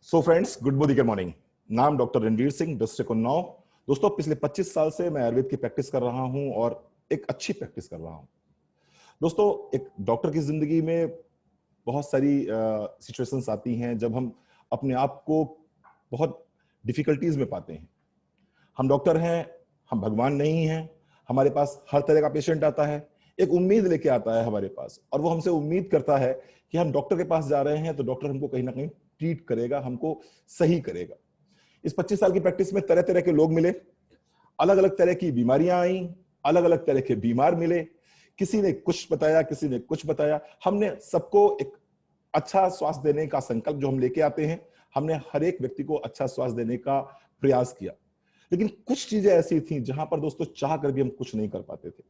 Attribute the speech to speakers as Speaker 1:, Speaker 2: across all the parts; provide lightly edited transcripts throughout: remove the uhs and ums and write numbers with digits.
Speaker 1: So friends, good morning morning. नाम doctor Ranveer Singh, district Unnao. दोस्तों, पिछले 25 साल से मैं आयुर्वेद की प्रैक्टिस कर रहा हूं और एक अच्छी प्रैक्टिस कर रहा हूं। दोस्तों, एक डॉक्टर की जिंदगी में बहुत सारी सिचुएशंस आती हैं जब हम अपने आप को बहुत डिफिकल्टीज में पाते हैं। हम डॉक्टर हैं, हम भगवान नहीं हैं। हमारे पास हर तरह का पेशेंट आता है, एक उम्मीद लेके आता है हमारे पास, और वो हमसे उम्मीद करता है कि हम डॉक्टर के पास जा रहे हैं तो डॉक्टर हमको कहीं ना कहीं ट्रीट करेगा, हमको सही करेगा। इस 25 साल की प्रैक्टिस में तरह तरह के लोग मिले, अलग अलग तरह की बीमारियां आई, अलग अलग तरह के बीमार मिले। किसी ने कुछ बताया, किसी ने कुछ बताया। हमने सबको एक अच्छा स्वास्थ्य देने का संकल्प जो हम लेके आते हैं, हमने हर एक व्यक्ति को अच्छा स्वास्थ्य देने का प्रयास किया। लेकिन कुछ चीजें ऐसी थी जहां पर दोस्तों चाह कर भी हम कुछ नहीं कर पाते थे।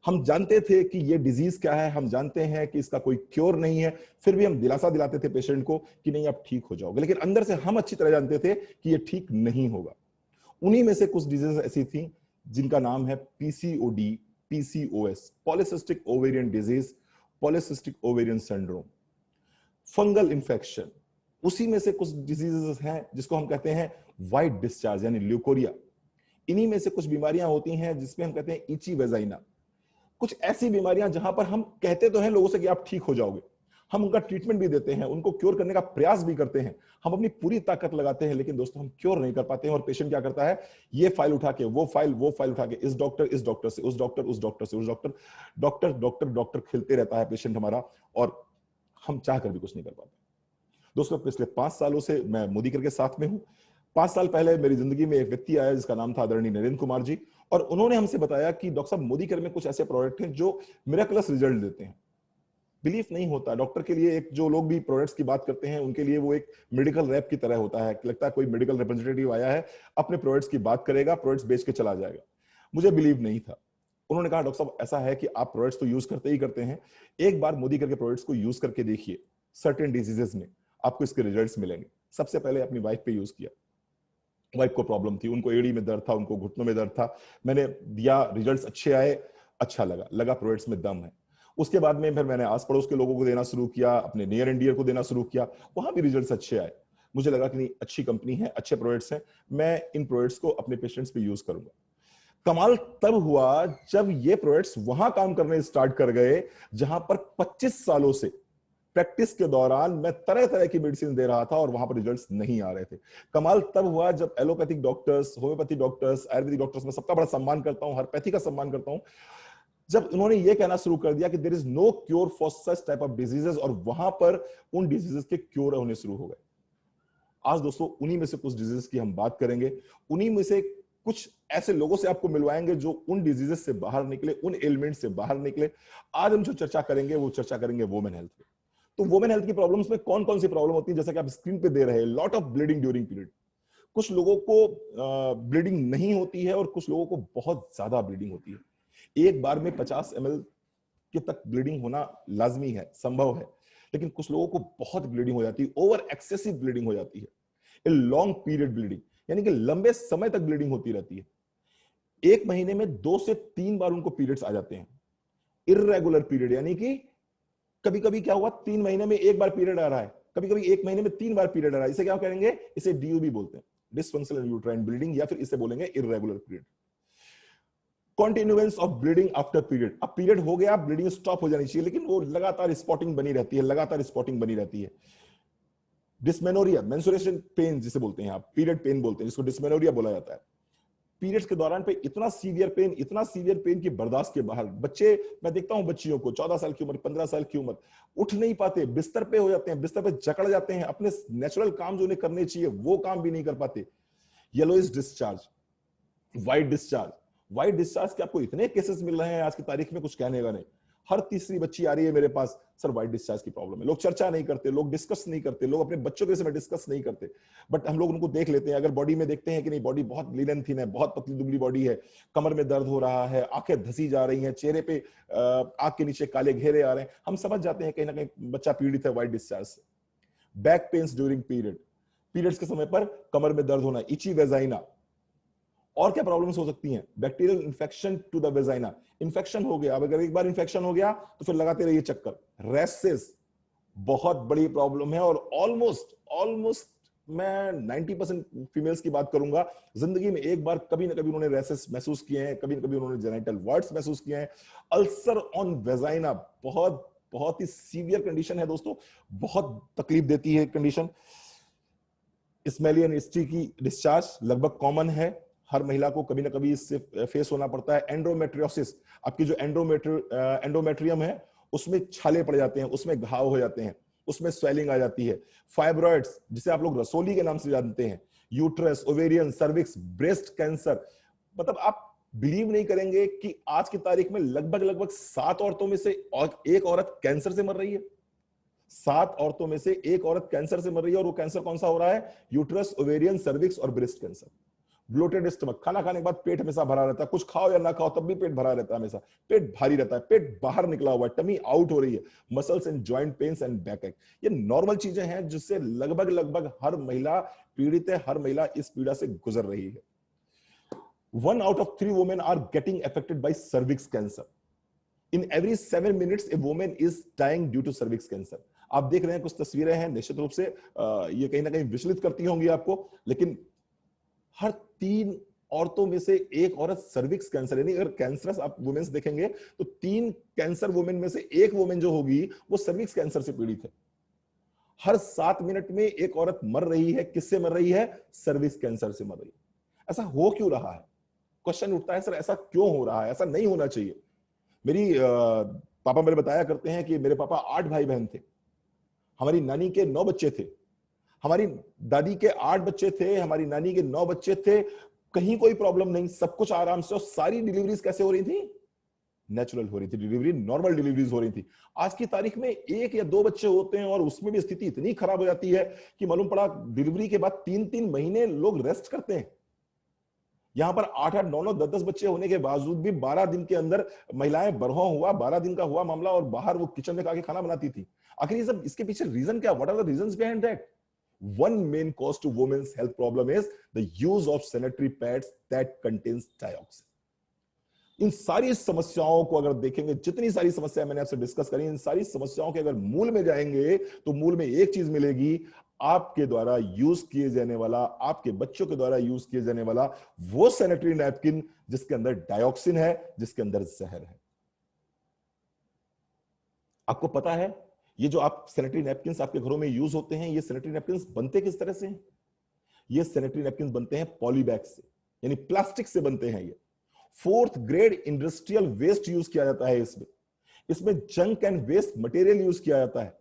Speaker 1: हम जानते थे कि ये डिजीज क्या है, हम जानते हैं कि इसका कोई क्योर नहीं है, फिर भी हम दिलासा दिलाते थे पेशेंट को कि नहीं, आप ठीक हो जाओगे। लेकिन अंदर से हम अच्छी तरह जानते थे कि ये ठीक नहीं होगा। उन्हीं में से कुछ डिजीज ऐसी थी जिनका नाम है PCOD, PCOS, polycystic ovarian disease, polycystic ovarian syndrome, fungal infection. उसी में से कुछ डिजीजेस हैं जिसको हम कहते हैं व्हाइट डिस्चार्ज यानी ल्यूकोरिया। इन्हीं में से कुछ बीमारियां होती हैं जिसमें हम कहते हैं इची वेजाइना। कुछ ऐसी बीमारियां जहां पर हम कहते तो हैं लोगों से कि आप ठीक हो जाओगे, हम उनका ट्रीटमेंट भी देते हैं, उनको क्योर करने का प्रयास भी करते हैं, हम अपनी पूरी ताकत लगाते हैं, लेकिन दोस्तों हम क्योर नहीं कर पाते हैं। और पेशेंट क्या करता है, ये फाइल उठा के वो फाइल उठा के इस डॉक्टर से उस डॉक्टर, उस डॉक्टर से उस डॉक्टर, डॉक्टर डॉक्टर डॉक्टर खेलते रहता है पेशेंट हमारा, और हम चाह कर भी कुछ नहीं कर पाते। दोस्तों, पिछले 5 सालों से मैं मोदीकर के साथ में हूं। 5 साल पहले मेरी जिंदगी में एक व्यक्ति आया जिसका नाम था आदरणीय नरेंद्र कुमार जी, और उन्होंने हमसे बताया कि डॉक्टर साहब, मोदीकर में कुछ ऐसे प्रोडक्ट हैं जो मिरेकलस रिजल्ट देते हैं। बिलीफ नहीं होता डॉक्टर के लिए, एक जो लोग भी प्रोडक्ट्स की बात करते हैं उनके लिए वो एक मेडिकल रैप की तरह होता है, लगता है कोई मेडिकल रिप्रेजेंटेटिव आया है, अपने प्रोडक्ट्स की बात करेगा, प्रोडक्ट्स बेच के चला जाएगा। मुझे बिलीव नहीं था। उन्होंने कहा, डॉक्टर साहब ऐसा है कि आप प्रोडक्ट्स तो यूज करते ही करते हैं, एक बार मोदीकर के प्रोडक्ट्स को यूज करके देखिए, सर्टेन डिजीजेस में आपको इसके रिजल्ट्स मिलेंगे। सबसे पहले अपनी वाइफ पे यूज किया। वाइफ को प्रॉब्लम थी, उनको एड़ी में दर्द था, उनको घुटनों में दर्द था। मैंने दिया, रिजल्ट्स अच्छे आए, अच्छा लगा प्रोडक्ट्स में दम है। उसके बाद में फिर मैंने आस पड़ोस के लोगों को देना शुरू किया, अपने नियर एंड डियर को देना शुरू किया, वहां भी रिजल्ट्स अच्छे आए। मुझे लगा कि नहीं, अच्छी कंपनी है, अच्छे प्रोडक्ट्स हैं, मैं इन प्रोडक्ट्स को अपने पेशेंट्स पे यूज करूंगा। कमाल तब हुआ जब ये प्रोडक्ट्स वहां काम करने स्टार्ट कर गए जहां पर 25 सालों से प्रैक्टिस के दौरान मैं तरह तरह की मेडिसिन दे रहा था और वहां पर रिजल्ट्स नहीं आ रहे थे। कमाल तब हुआ जब allopathic doctors, homeopathy doctors, Ayurvedic doctors, में सबका बड़ा सम्मान करता हूं, हरपैथी का सम्मान करता हूं, जब उन्होंने ये कहना शुरू कर दिया कि there is no cure for such type of diseases, और वहां पर उन डिजीजेस के क्योर होने शुरू हो गए। आज दोस्तों उन्हीं में से कुछ डिजीजेस की हम बात करेंगे, उन्हीं में से कुछ ऐसे लोगों से आपको मिलवाएंगे जो उन डिजीजेस से बाहर निकले, उन एलिमेंट से बाहर निकले। आज हम जो चर्चा करेंगे वो चर्चा करेंगे वुमेन हेल्थ पे। तो वुमेन हेल्थ की प्रॉब्लम्स में कौन कौन सी प्रॉब्लम होती है, जैसा कि आप स्क्रीन पे दे रहे हैं, lot of bleeding during period. कुछ लोगों को ब्लीडिंग नहीं होती है और कुछ लोगों को बहुत ज्यादा ब्लीडिंग होती है। एक बार में 50 ml के तक ब्लीडिंग होना लाजमी है, संभव है, लेकिन कुछ लोगों को बहुत ब्लीडिंग हो जाती है, ओवर एक्सेसिव ब्लीडिंग हो जाती है, ए लॉन्ग पीरियड ब्लीडिंग, यानी कि लंबे समय तक ब्लीडिंग होती रहती है। एक महीने में 2 से 3 बार उनको पीरियड्स आ जाते हैं। इर्रेगुलर पीरियड, यानी कि कभी कभी क्या हुआ, 3 महीने में एक बार पीरियड आ रहा है, कभी कभी एक महीने में 3 बार पीरियड आ रहा है। इसे क्या कहेंगे, इसे डीयूबी बोलते हैं, डिसफंक्शनल यूट्राइन ब्लीडिंग, या फिर इसे बोलेंगे irregular period. Continuance of bleeding after period, अब पीरियड हो गया, ब्लीडिंग स्टॉप हो जानी चाहिए, लेकिन वो लगातार स्पॉटिंग बनी रहती है, लगातार स्पॉटिंग बनी रहती है। डिस्मेनोरिया, मेंस्ट्रुएशन पेन जिसे बोलते हैं आप, पीरियड पेन बोलते हैं, जिसको डिस्मेनोरिया बोला जाता है। पीरियड्स के दौरान पे इतना सीवियर पेन की बर्दाश्त के बाहर, बच्चे, मैं देखता हूं बच्चियों को 14 साल की उम्र, 15 साल की उम्र, उठ नहीं पाते, बिस्तर पे हो जाते हैं, बिस्तर पे जकड़ जाते हैं, अपने नेचुरल काम जो उन्हें करने चाहिए वो काम भी नहीं कर पाते। Yellowish discharge, white discharge, white discharge के आपको इतने केसेस मिल रहे हैं आज की तारीख में, कुछ कहने का नहीं। हर तीसरी बच्ची आ रही है मेरे पास, सर व्हाइट डिस्चार्ज की प्रॉब्लम है। लोग चर्चा नहीं करते, लोग डिस्कस नहीं करते, लोग अपने बच्चों के समय डिस्कस नहीं करते, बट हम लोग उनको देख लेते हैं। अगर बॉडी में देखते हैं कि नहीं, बॉडी बहुत लीन थीन है, बहुत पतली दुबली बॉडी है, कमर में दर्द हो रहा है, आंखें धसी जा रही हैं, चेहरे पे आंख के नीचे काले घेरे आ रहे हैं, हम समझ जाते हैं कहीं ना कहीं बच्चा पीड़ित है व्हाइट डिस्चार्ज से। Back pains during period, periods के समय पर कमर में दर्द होना, इची वेजाइना। और क्या प्रॉब्लम्स हो सकती हैं, bacterial infection to the vagina, infection हो गया, अब अगर एक बार इंफेक्शन हो गया तो फिर लगाते रहिए चक्कर। रेसेस बहुत बड़ी प्रॉब्लम है, और ऑलमोस्ट मैं 90% फीमेल्स की बात करूंगा, जिंदगी में एक बार कभी ना कभी उन्होंने रैसेस महसूस किए हैं, कभी ना कभी उन्होंने जेनिटल वार्ड्स महसूस किए हैं। अल्सर ऑन वेजाइना बहुत बहुत ही सीवियर कंडीशन है दोस्तों, बहुत तकलीफ देती है condition. Smelly and sticky discharge लगभग कॉमन है, हर महिला को कभी ना कभी इससे फेस होना पड़ता है। एंड्रोमेट्रियोसिस, आपकी जो एंडोमेट्रियम है उसमें छाले पड़ जाते हैं, उसमें घाव हो जाते हैं, उसमें स्वेलिंग आ जाती है। फाइब्रॉइड्स, जिसे आप लोग रसोली के नाम से जानते हैं, uterus, ovarian, cervix, breast cancer. मतलब आप बिलीव नहीं करेंगे कि आज की तारीख में लगभग लगभग 7 औरतों में से एक औरत कैंसर से मर रही है। 7 औरतों में से एक औरत कैंसर से मर रही है, और वो कैंसर कौन सा हो रहा है? यूट्रस, ओवेरियन, सर्विक्स और ब्रेस्ट कैंसर। ब्लोटेड स्टमक, खाना खाने के बाद पेट हमेशा भरा रहता है, कुछ खाओ या ना खाओ तब भी पेट भरा रहता है, हमेशा पेट भारी रहता है, पेट बाहर निकला हुआ है, टमी आउट हो रही है, muscles and joint pains and back एक। ये नॉर्मल चीजें हैं जिससे लगभग लगभग हर महिला पीड़ित है, हर महिला इस पीड़ा से गुजर रही है। 1 out of 3 women are getting affected by cervix cancer. In every 7 minutes a woman is dying due to cervix cancer. आप देख रहे हैं कुछ तस्वीरें हैं, निश्चित रूप से ये कहीं ना कहीं विचलित करती होंगी आपको, लेकिन हर 3 औरतों में से एक औरत सर्विक्स कैंसर, यानी अगर कैंसरस आप वुमेन्स देखेंगे तो 3 कैंसर वुमेन में से एक वुमेन जो होगी वो सर्विक्स कैंसर से पीड़ित है। हर 7 मिनट में एक औरत मर रही है, किससे मर रही है? सर्विक्स कैंसर से मर रही है। ऐसा हो क्यों रहा है? क्वेश्चन उठता है, सर ऐसा क्यों हो रहा है? ऐसा नहीं होना चाहिए। मेरी पापा मेरे बताया करते हैं कि मेरे पापा 8 भाई बहन थे, हमारी नानी के 9 बच्चे थे, हमारी दादी के 8 बच्चे थे, हमारी नानी के 9 बच्चे थे, कहीं कोई प्रॉब्लम नहीं, सब कुछ आराम से। और सारी डिलीवरीज कैसे हो रही थी? नेचुरल हो रही थी डिलीवरी, नॉर्मल डिलीवरीज हो रही थी। आज की तारीख में 1 या 2 बच्चे होते हैं और उसमें भी स्थिति इतनी खराब हो जाती है कि मालूम पड़ा डिलीवरी के बाद 3-3 महीने लोग रेस्ट करते हैं। यहां पर 8-8, 9-9, 10-10 बच्चे होने के बावजूद भी 12 दिन के अंदर महिलाएं बरहों हुआ, 12 दिन का हुआ मामला, और बाहर वो किचन में आके खाना बनाती थी। आखिर ये सब इसके पीछे रीजन क्या? What are the reasons behind that? One main cause to women's health problem is the use of sanitary pads that contains dioxin. इन सारी समस्याओं को अगर देखेंगे, जितनी सारी समस्याएं मैंने आपसे डिस्कस करी, इन सारी समस्याओं के अगर मूल में जाएंगे तो मूल में एक चीज मिलेगी, आपके द्वारा यूज किए जाने वाला, आपके बच्चों के द्वारा यूज किए जाने वाला वो सैनिटरी नैपकिन जिसके अंदर डाइऑक्सिन है, जिसके अंदर जहर है। आपको पता है ये जो आप सैनिटरी नैपकिन आपके घरों में यूज होते हैं, ये सैनिटरी नैपकिन बनते किस तरह से हैं? ये सैनिटरी नैपकिन बनते हैं पॉलीबैग से, यानी प्लास्टिक से बनते हैं। ये 4th grade industrial waste use किया जाता है इसमें। इसमें junk and waste material use किया जाता है,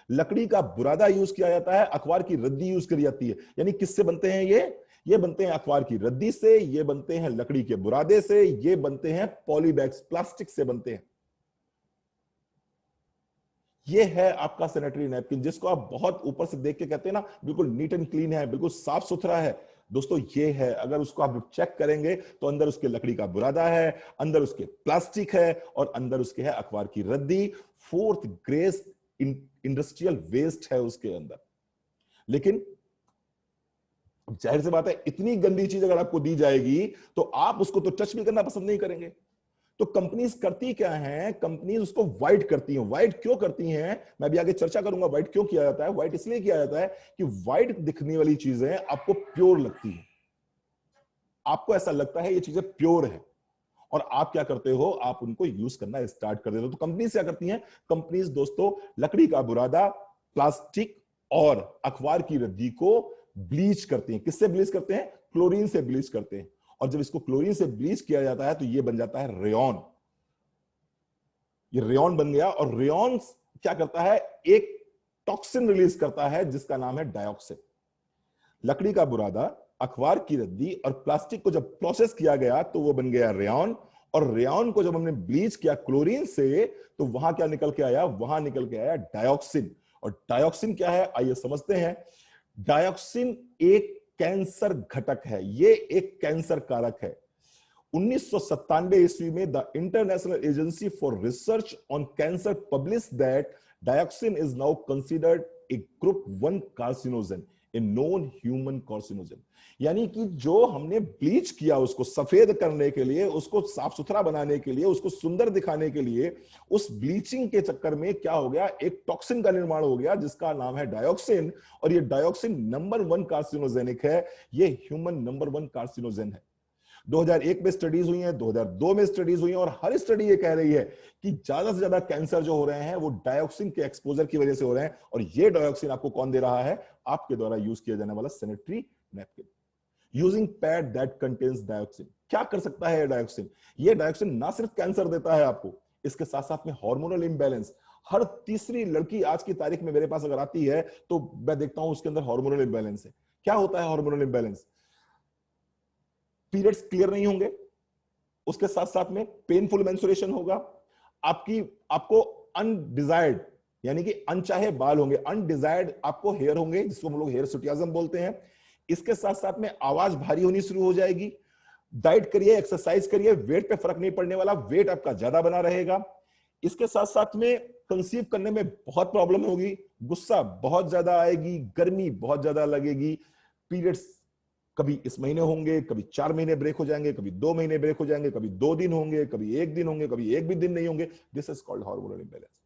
Speaker 1: लकड़ी का बुरादा यूज किया जाता है, अखबार की रद्दी यूज करी जाती है। यानी किससे बनते हैं ये बनते हैं अखबार की रद्दी से, ये बनते हैं लकड़ी के बुरादे से, ये बनते हैं पॉलीबैग्स, प्लास्टिक से बनते हैं। ये है आपका सैनिटरी नैपकिन, जिसको आप बहुत ऊपर से देख के कहते हैं ना बिल्कुल नीट एंड क्लीन है, बिल्कुल साफ सुथरा है। दोस्तों ये है, अगर उसको आप चेक करेंगे तो अंदर उसके लकड़ी का बुरादा है, अंदर उसके प्लास्टिक है, और अंदर उसके है अखबार की रद्दी। 4th ग्रेड इंडस्ट्रियल वेस्ट है उसके अंदर। लेकिन जाहिर सी बात है, इतनी गंदी चीज अगर आपको दी जाएगी तो आप उसको तो टच भी करना पसंद नहीं करेंगे। तो कंपनीज करती क्या है? कंपनीज उसको वाइट करती हैं। वाइट क्यों करती हैं मैं भी आगे चर्चा करूंगा। वाइट क्यों किया जाता है? वाइट इसलिए किया जाता है कि वाइट दिखने वाली चीजें आपको प्योर लगती हैं, आपको ऐसा लगता है ये चीजें प्योर है, और आप क्या करते हो? आप उनको यूज करना स्टार्ट कर देते हो। तो कंपनीज क्या करती हैं? कंपनीज दोस्तों लकड़ी का बुरादा, प्लास्टिक और अखबार की रद्दी को ब्लीच करती हैं। किससे ब्लीच करते हैं? क्लोरीन से ब्लीच करते हैं। और जब इसको क्लोरीन से ब्लीच किया जाता है तो ये बन जाता है रेयॉन। ये रेयॉन बन गया, और रेयॉन क्या करता है? एक टॉक्सिन रिलीज करता है जिसका नाम है डाइऑक्सिन। लकड़ी का बुरादा, अखबार की रद्दी और प्लास्टिक को जब प्रोसेस किया गया तो वो बन गया रेयॉन, और रेयॉन को जब हमने ब्लीच किया क्लोरीन से तो वहां क्या निकल के आया? वहां निकल के आया डाइऑक्सिन। और डाइऑक्सिन क्या है आइए समझते हैं। डाइऑक्सिन एक कैंसर घटक है, ये एक कैंसर कारक है। 1997 ईस्वी में the international agency for research on cancer publish that dioxin is now considered a group 1 carcinogen, a non human carcinogen. यानी कि जो हमने ब्लीच किया उसको सफेद करने के लिए, उसको साफ सुथरा बनाने के लिए, उसको सुंदर दिखाने के लिए, उस ब्लीचिंग के चक्कर में क्या हो गया, एक टॉक्सिन का निर्माण हो गया जिसका नाम है डायोक्सिन। और ये डायोक्सिन नंबर 1 कार्सिनोजेनिक है, ये ह्यूमन नंबर 1 कार्सिनोजन है। 2001 में स्टडीज हुई हैं, 2002 में स्टडीज हुई हैं, और हर स्टडी ये कह रही है कि ज्यादा से ज्यादा कैंसर जो हो रहे हैं वो डायोक्सिन के एक्सपोजर की वजह से हो रहे हैं। और ये डायोक्सिन आपको कौन दे रहा है, आपके द्वारा यूज किया जाने वाला sanitary napkin. Using pad that contains dioxin, क्या कर सकता है डायोक्सिन? ये डायोक्सिन ना सिर्फ कैंसर देता है आपको, इसके साथ साथ में हार्मोनल इंबैलेंस। हर तीसरी लड़की आज की तारीख में मेरे पास अगर आती है तो मैं देखता हूं उसके अंदर हार्मोनल इंबैलेंस है। क्या होता है हार्मोनल इंबैलेंस? पीरियड्स क्लियर नहीं होंगे, उसके साथ साथ में पेनफुल मेंस्ट्रुएशन होगा, आपको अनडिजायर्ड यानी कि अनचाहे बाल होंगे, अनडिजायर्ड आपको हेयर होंगे जिसको हम लोग हेयर सुटियाज्म बोलते हैं। इसके साथ साथ में आवाज भारी होनी शुरू हो जाएगी। डाइट करिए, एक्सरसाइज करिए, वेट पे फर्क नहीं पड़ने वाला, वेट आपका ज्यादा बना रहेगा। इसके साथ साथ में कंसीव करने में बहुत प्रॉब्लम होगी, गुस्सा बहुत ज्यादा आएगी, गर्मी बहुत ज्यादा लगेगी, पीरियड्स कभी इस महीने होंगे, कभी 4 महीने ब्रेक हो जाएंगे, कभी 2 महीने ब्रेक हो जाएंगे, कभी 2 दिन होंगे, कभी 1 दिन होंगे, कभी एक भी दिन नहीं होंगे। This is called hormonal imbalance.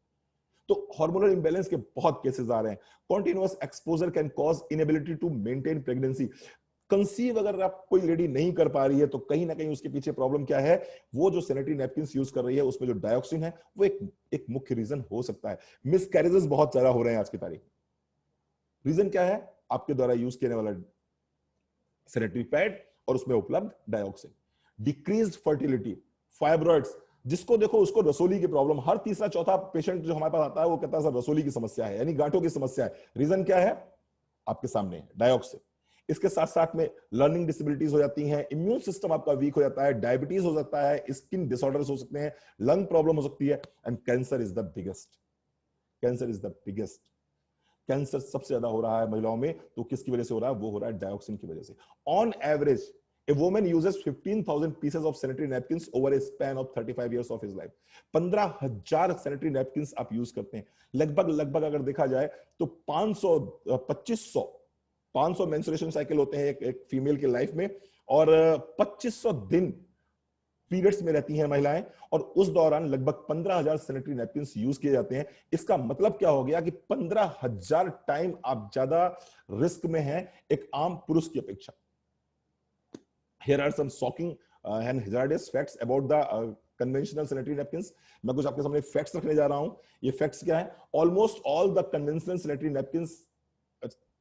Speaker 1: तो हार्मोनल इंबैलेंस के बहुत केसेस आ रहे हैं। Continuous exposure can cause inability to maintain pregnancy. Conceive अगर आप कोई लेडी नहीं कर पा रही है तो कहीं ना कहीं उसके पीछे प्रॉब्लम क्या है, वो जो सैनिटरी नैपकिन यूज कर रही है उसमें जो डायोक्सिन है वो एक मुख्य रीजन हो सकता है। मिसकैरेजेस बहुत ज्यादा हो रहे हैं आज की तारीख में। रीजन क्या है? आपके द्वारा यूज किया वाला सैनिटरी पैड और उसमें उपलब्ध डायोक्सिन। डिक्रीज्ड फर्टिलिटी, फाइब्रॉइड्स, जिसको देखो उसको रसोली की प्रॉब्लम, हर तीसरा चौथा पेशेंट जो हमारे पास आता है वो कहता है सर रसोली की समस्या है, यानी गांठों की समस्या है। रीजन क्या है? आपके सामने है, डायोक्सिन। इसके साथ साथ में लर्निंग डिसेबिलिटीज हो जाती हैं, इम्यून सिस्टम आपका वीक हो जाता है, डायबिटीज हो जाता है, स्किन डिसऑर्डर्स हो सकते हैं, लंग प्रॉब्लम हो सकती है, and cancer is the biggest. Cancer is the biggest. Cancer सबसे ज्यादा हो रहा है महिलाओं में, तो किसकी वजह से हो रहा है? वो हो रहा है डायोक्सिन की वजह से। On average a woman uses 15,000 pieces of sanitary napkins over a span of 35 years of his life। 15,000 sanitary napkins आप यूज करते हैं। लगभग अगर देखा जाए तो 500 मेंस्ट्रुएशन साइकिल होते हैं एक फीमेल की लाइफ में, और 2500 दिन पीरियड्स में रहती हैं महिलाएं, और उस दौरान लगभग 15,000 सैनिटरी नैपकिंस यूज किए जाते हैं। इसका मतलब क्या हो गया कि 15,000 टाइम आप ज्यादा रिस्क में हैं एक आम पुरुष की अपेक्षा। Here are some shocking and hazardous facts about the conventional sanitary napkins। मैं कुछ आपके सामने फैक्ट्स रखने जा रहा हूं। ये फैक्ट्स क्या है? Almost all the conventional sanitary napkins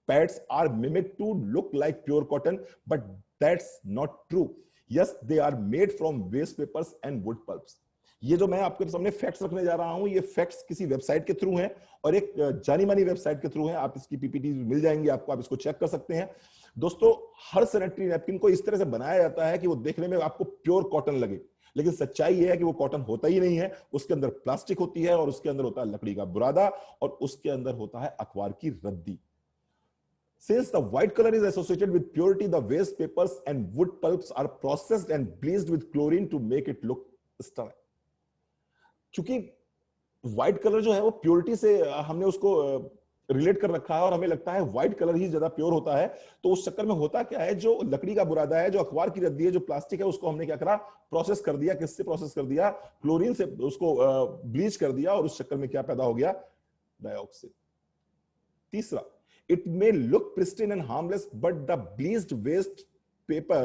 Speaker 1: pads are mimicked to look like pure cotton, but that's not true। Yes, they are made from waste papers and wood pulps। ये जो मैं आपके सामने फैक्ट्स रखने जा रहा हूं, ये फैक्ट्स किसी वेबसाइट के थ्रू हैं, और एक जानी मानी वेबसाइट के थ्रू हैं। आप इसकी पीपीटी मिल जाएंगी आपको, आप इसको चेक कर सकते हैं। दोस्तों, हर सैनिटरी नैपकिन को इस तरह से बनाया जाता है कि वो देखने में आपको प्योर कॉटन लगे, लेकिन सच्चाई ये है कि वो कॉटन होता ही नहीं है। उसके अंदर प्लास्टिक होती है, और उसके अंदर होता है लकड़ी का बुरादा, और उसके अंदर होता है अखबार की रद्दी। Since the white color is associated with purity, the waste papers and wood pulps are processed and bleached with chlorine to make it look steril। क्योंकि व्हाइट कलर जो है वो प्योरिटी से हमने उसको रिलेट कर रखा है, और हमें लगता है व्हाइट कलर ही ज्यादा प्योर होता है। तो उस चक्कर में होता क्या है, जो लकड़ी का बुरादा है, जो अखबार की रद्दी है, जो प्लास्टिक है, उसको हमने क्या करा, प्रोसेस कर दिया। किससे प्रोसेस कर दिया? क्लोरीन से उसको ब्लीच कर दिया, और उस चक्कर में क्या पैदा हो गया? डायोक्सिन। तीसरा, it may look pristine and harmless, but the bleached waste paper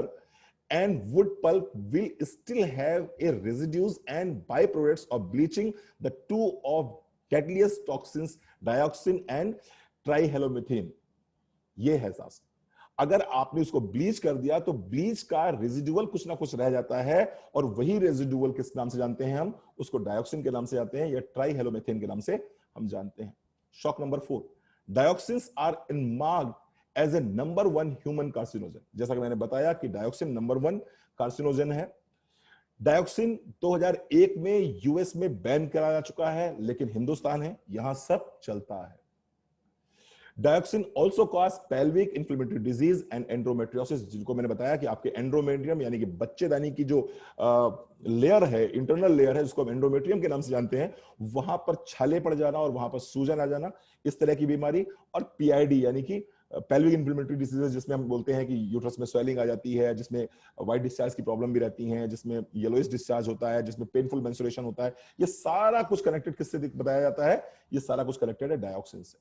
Speaker 1: and wood pulp will still have a residues and byproducts of bleaching, the two of deadliest toxins, dioxin and ट्राइहेलोमिथेन। ये है सास। अगर आपने उसको bleach कर दिया तो bleach का रेजिडुअल कुछ ना कुछ रह जाता है, और वही रेजिडुअल किस नाम से जानते हैं हम? उसको डायोक्सिन के नाम से जानते हैं, या ट्राइहेलोमिथेन के नाम से हम जानते हैं। Shock number 4, dioxins are marked as a number 1 human carcinogen. जैसा कि मैंने बताया कि डायोक्सिन नंबर 1 कार्सिनोजन है। डायोक्सिन 2001 में यूएस में बैन करा जा चुका है, लेकिन हिंदुस्तान है, यहां सब चलता है। Dioxin also cause pelvic inflammatory disease and endometriosis, जिनको मैंने बताया कि आपके एंड्रोमेट्रियम यानी कि बच्चेदानी की जो लेयर है, इंटरनल लेयर है, जिसको हम एंड्रोमेट्रियम के नाम से जानते हैं, वहां पर छाले पड़ जाना और वहां पर सूजन आ जाना, इस तरह की बीमारी। और पीआईडी यानी कि पेल्विक इन्फ्लेमेटरी डिसीजेस जिसमें हम बोलते हैं कि यूट्रस में स्वेलिंग आ जाती है, जिसमें व्हाइट डिस्चार्ज की प्रॉब्लम भी रहती है, जिसमें येलोइश डिस्चार्ज होता है, जिसमें पेनफुल मेंस्ट्रुएशन होता है, ये सारा कुछ कनेक्टेड किससे बताया जाता है? ये सारा कुछ कनेक्टेड है डायोक्सिन से।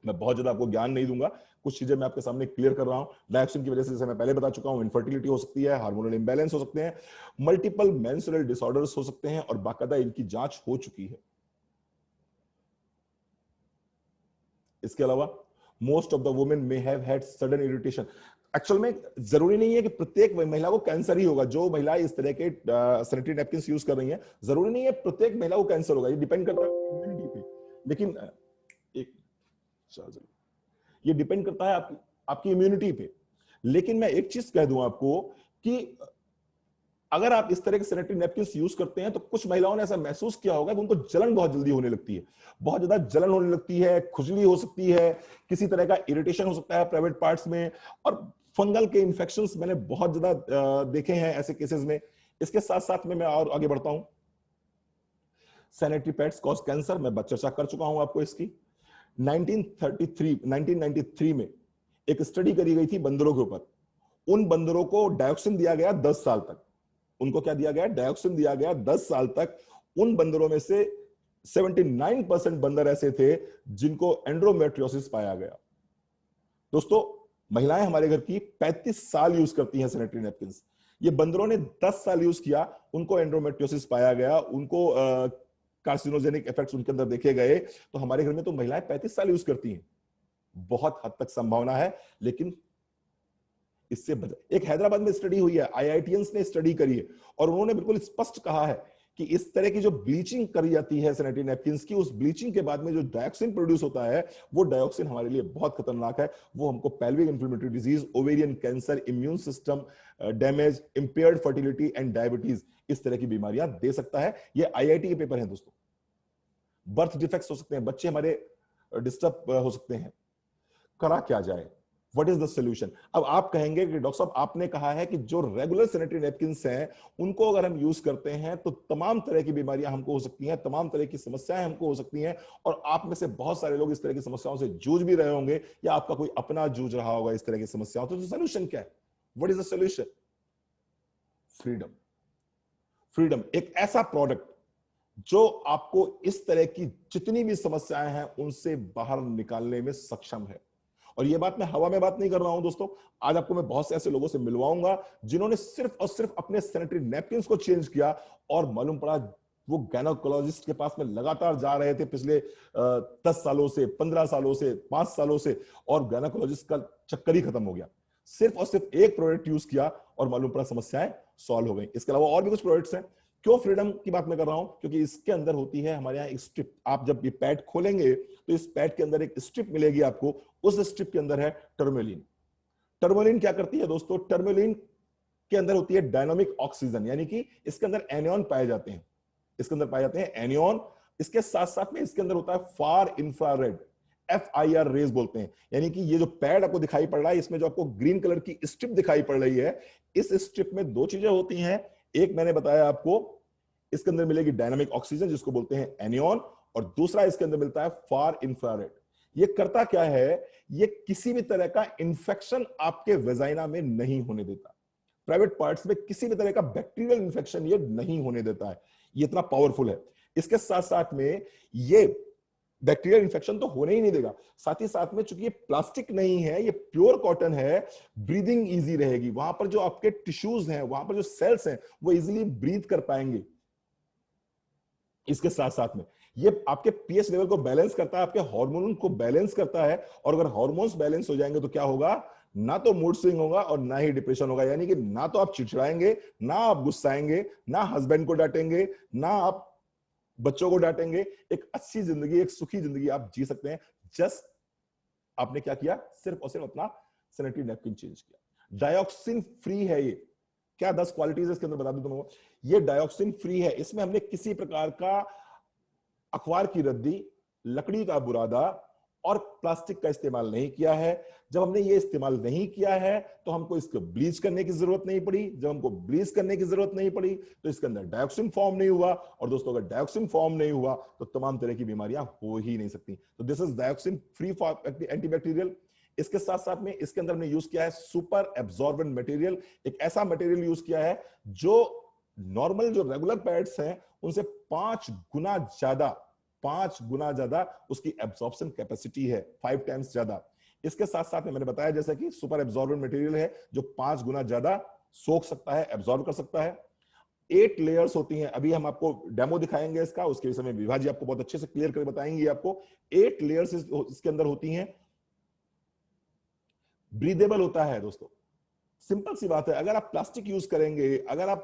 Speaker 1: मैं बहुत ज्यादा आपको ज्ञान नहीं दूंगा, कुछ चीजें मैं आपके सामने क्लियर कर रहा हूं। डायोक्सिन की वजह से, जैसे मैं पहले बता चुका हूं, इनफर्टिलिटी हो सकती है, हार्मोनल इंबैलेंस हो सकते हैं, मल्टीपल मेंस्ट्रुअल डिसऑर्डर्स हो सकते हैं, और बाकायदा इनकी जांच हो चुकी है। इसके अलावा most of the women may have had sudden irritation. Actual में जरूरी नहीं है कि प्रत्येक महिला को कैंसर ही होगा। जो महिला इस तरह के सैनिटरी नैपकिन यूज कर रही हैं, जरूरी नहीं है प्रत्येक महिला को कैंसर होगा, ये डिपेंड करता है इम्यूनिटी पे। लेकिन एक ये डिपेंड करता है आपकी इम्यूनिटी पे। लेकिन मैं एक चीज कह दूं आपको कि अगर आप इस तरह के सैनिटरी नैपकिन्स यूज करते हैं, तो कुछ महिलाओं ने ऐसा महसूस किया होगा कि उनको जलन बहुत जल्दी होने लगती है, बहुत ज्यादा जलन होने लगती है, खुजली हो सकती है, किसी तरह का इरिटेशन हो सकता है प्राइवेट पार्ट्स में, और फंगल के इंफेक्शंस मैंने बहुत ज्यादा देखे हैं ऐसे केसेस में। इसके साथ साथ में मैं और आगे बढ़ता हूं। सैनिटरी पैड्स कॉज कैंसर, मैं चर्चा कर चुका हूं आपको इसकी। 1993 में एक स्टडी करी गई थी बंदरों के ऊपर। उन बंदरों को डायोक्सिन दिया गया 10 साल तक। उनको क्या दिया गया? डायोक्सिन दिया गया 10 साल तक। उन बंदरों में से 79% बंदर ऐसे थे जिनको एंड्रोमेट्रियोसिस पाया गया। दोस्तों, महिलाएं हमारे घर की 35 साल यूज करती हैं सैनिटरी नैपकिन्स। ये बंदरों ने 10 साल यूज किया, उनको एंड्रोमेट्रियोसिस पाया गया, उनको कार्सिनोजेनिक इफेक्ट्स उनके अंदर देखे गए। तो हमारे घर में तो महिलाएं 35 साल यूज करती हैं। बहुत हद तक संभावना है, लेकिन इससे एक हैदराबाद में स्टडी हुई है, आईआईटीएंस ने स्टडी करी है, और उन्होंने बिल्कुल स्पष्ट कहा है कि इस तरह की जो ब्लीचिंग करी जाती है सैनिटरी नैपकिन्स की, उस ब्लीचिंग के बाद में जो डायोक्सिन प्रोड्यूस होता है, वो डायोक्सिन हमारे लिए बहुत खतरनाक है। वो हमको pelvic inflammatory disease, ovarian cancer, immune system damage, impaired fertility and diabetes, इस तरह की बीमारियां दे सकता है। ये आईआईटी के पेपर हैं दोस्तों। बर्थ डिफेक्ट्स हो सकते हैं, बच्चे हमारे डिस्टर्ब हो सकते हैं। करा क्या जाए? What is the solution? अब आप कहेंगे कि डॉक्टर साहब, आपने कहा है कि जो रेगुलर सैनिटरी नैपकिन्स हैं, उनको अगर हम यूज करते हैं तो तमाम तरह की बीमारियां हमको हो सकती हैं, तमाम तरह की समस्याएं हमको हो सकती हैं, और आप में से बहुत सारे लोग इस तरह की समस्याओं से जूझ भी रहे होंगे, या आपका कोई अपना जूझ रहा होगा इस तरह की समस्याओं। तो सॉल्यूशन क्या है? What is the solution? Freedom. Freedom एक ऐसा प्रोडक्ट जो आपको इस तरह की जितनी भी समस्याएं हैं उनसे बाहर निकालने में सक्षम है। और ये बात मैं हवा में बात नहीं कर रहा हूं दोस्तों। आज आपको मैं बहुत से ऐसे लोगों से मिलवाऊंगा जिन्होंने सिर्फ और सिर्फ अपने सैनिटरी नैपकिन्स को चेंज किया, और मालूम पड़ा वो गायनेकोलॉजिस्ट के पास में लगातार जा रहे थे पिछले 10 सालों से, 15 सालों से, 5 सालों से, और गायनेकोलॉजिस्ट का चक्कर ही खत्म हो गया। सिर्फ और सिर्फ एक प्रोडक्ट यूज किया और मालूम पड़ा समस्याएं सॉल्व हो गई। इसके अलावा और भी कुछ प्रोडक्ट्स हैं। क्यों फ्रीडम की बात मैं कर रहा हूं? क्योंकि इसके अंदर होती है हमारे यहाँ एक स्ट्रिप। आप जब ये पैड खोलेंगे तो इस पैड के अंदर एक स्ट्रिप मिलेगी आपको। उस स्ट्रिप के अंदर है टर्मोलिन। टर्मोलिन क्या करती है दोस्तों? टर्मोलिन के अंदर होती है डायनामिक ऑक्सीजन, यानी कि इसके अंदर एनियन पाए जाते हैं। इसके अंदर पाए जाते हैं एनियन। इसके साथ साथ में इसके अंदर होता है फार इंफ्रारेड, FIR रेज बोलते हैं। यानी कि ये जो पैड आपको दिखाई पड़ रहा है, इसमें जो आपको ग्रीन कलर की स्ट्रिप दिखाई पड़ रही है, इस स्ट्रिप में दो चीजें होती हैं। एक मैंने बताया आपको, इसके अंदर मिलेगी डायनामिक ऑक्सीजन जिसको बोलते हैं एनियन, और दूसरा इसके अंदर मिलता है फार इंफ्रारेड। ये करता क्या है? ये किसी भी तरह का इंफेक्शन आपके वेजाइना में नहीं होने देता। प्राइवेट पार्ट्स में किसी भी तरह का बैक्टीरियल इंफेक्शन ये नहीं होने देता है। ये इतना पावरफुल है। इसके साथ साथ में ये बैक्टीरियल इंफेक्शन तो होने ही नहीं देगा। साथ ही साथ में चूंकि ये प्लास्टिक नहीं है, ये प्योर कॉटन है, ब्रीदिंग इजी रहेगी। वहां पर जो आपके टिश्यूज हैं, वहां पर जो सेल्स हैं, वो इजीली ब्रीथ कर पाएंगे। इसके साथ साथ में ये आपके पीएच लेवल को बैलेंस करता है, आपके हार्मोन को बैलेंस करता है, और अगर हार्मोन्स बैलेंस हो जाएंगे तो क्या होगा? ना तो मूड स्विंग होगा और ना ही डिप्रेशन होगा। यानी कि ना तो आप चिड़चिड़ाएंगे, ना आप गुस्साएंगे, ना हस्बैंड को डांटेंगे, ना आप बच्चों को डांटेंगे। एक अच्छी जिंदगी, एक सुखी जिंदगी आप जी सकते हैं। जस्ट आपने क्या किया? सिर्फ और सिर्फ अपना सैनिटरी नैपकिन चेंज किया। डायोक्सिन फ्री है ये। क्या 10 क्वालिटीज इसके अंदर बता दूं तुमको? ये डायोक्सिन फ्री है। इसमें हमने किसी प्रकार का अखबार की रद्दी, लकड़ी का बुरादा और प्लास्टिक का इस्तेमाल नहीं किया है। जब हमने ये इस्तेमाल नहीं किया है तो हमको इसको ब्लीच करने की जरूरत नहीं पड़ी। जब हमको ब्लीच करने की जरूरत नहीं पड़ी तो इसके अंदर डायोक्सिन फॉर्म नहीं हुआ, और दोस्तों अगर डायोक्सिन फॉर्म नहीं हुआ तो तमाम तरह की बीमारियां हो ही नहीं सकती। तो this is dioxin free antibacterial. इसके साथ साथ में इसके अंदर हमने यूज किया है सुपर एब्जॉर्बेंट मटेरियल, एक ऐसा मटेरियल यूज किया है जो नॉर्मल जो रेगुलर पैड्स हैं उनसे 5 गुना ज्यादा उसकी एब्जॉर्प्शन कैपेसिटी है, 5 टाइम्स ज्यादा। इसके साथ साथ में मैंने बताया जैसा कि सुपर एब्जॉर्बेंट मटेरियल है जो 5 गुना ज्यादा सोख सकता है, एब्जॉर्ब कर सकता है। 8 लेयर्स होती हैं, अभी हम आपको डेमो दिखाएंगे इसका, उसके विषय में विभा जी आपको बहुत अच्छे से क्लियर करके बताएंगे आपको। 8 लेयर्स इसके अंदर होती हैं। ब्रीदेबल होता है दोस्तों, सिंपल सी बात है। अगर आप प्लास्टिक यूज करेंगे, अगर आप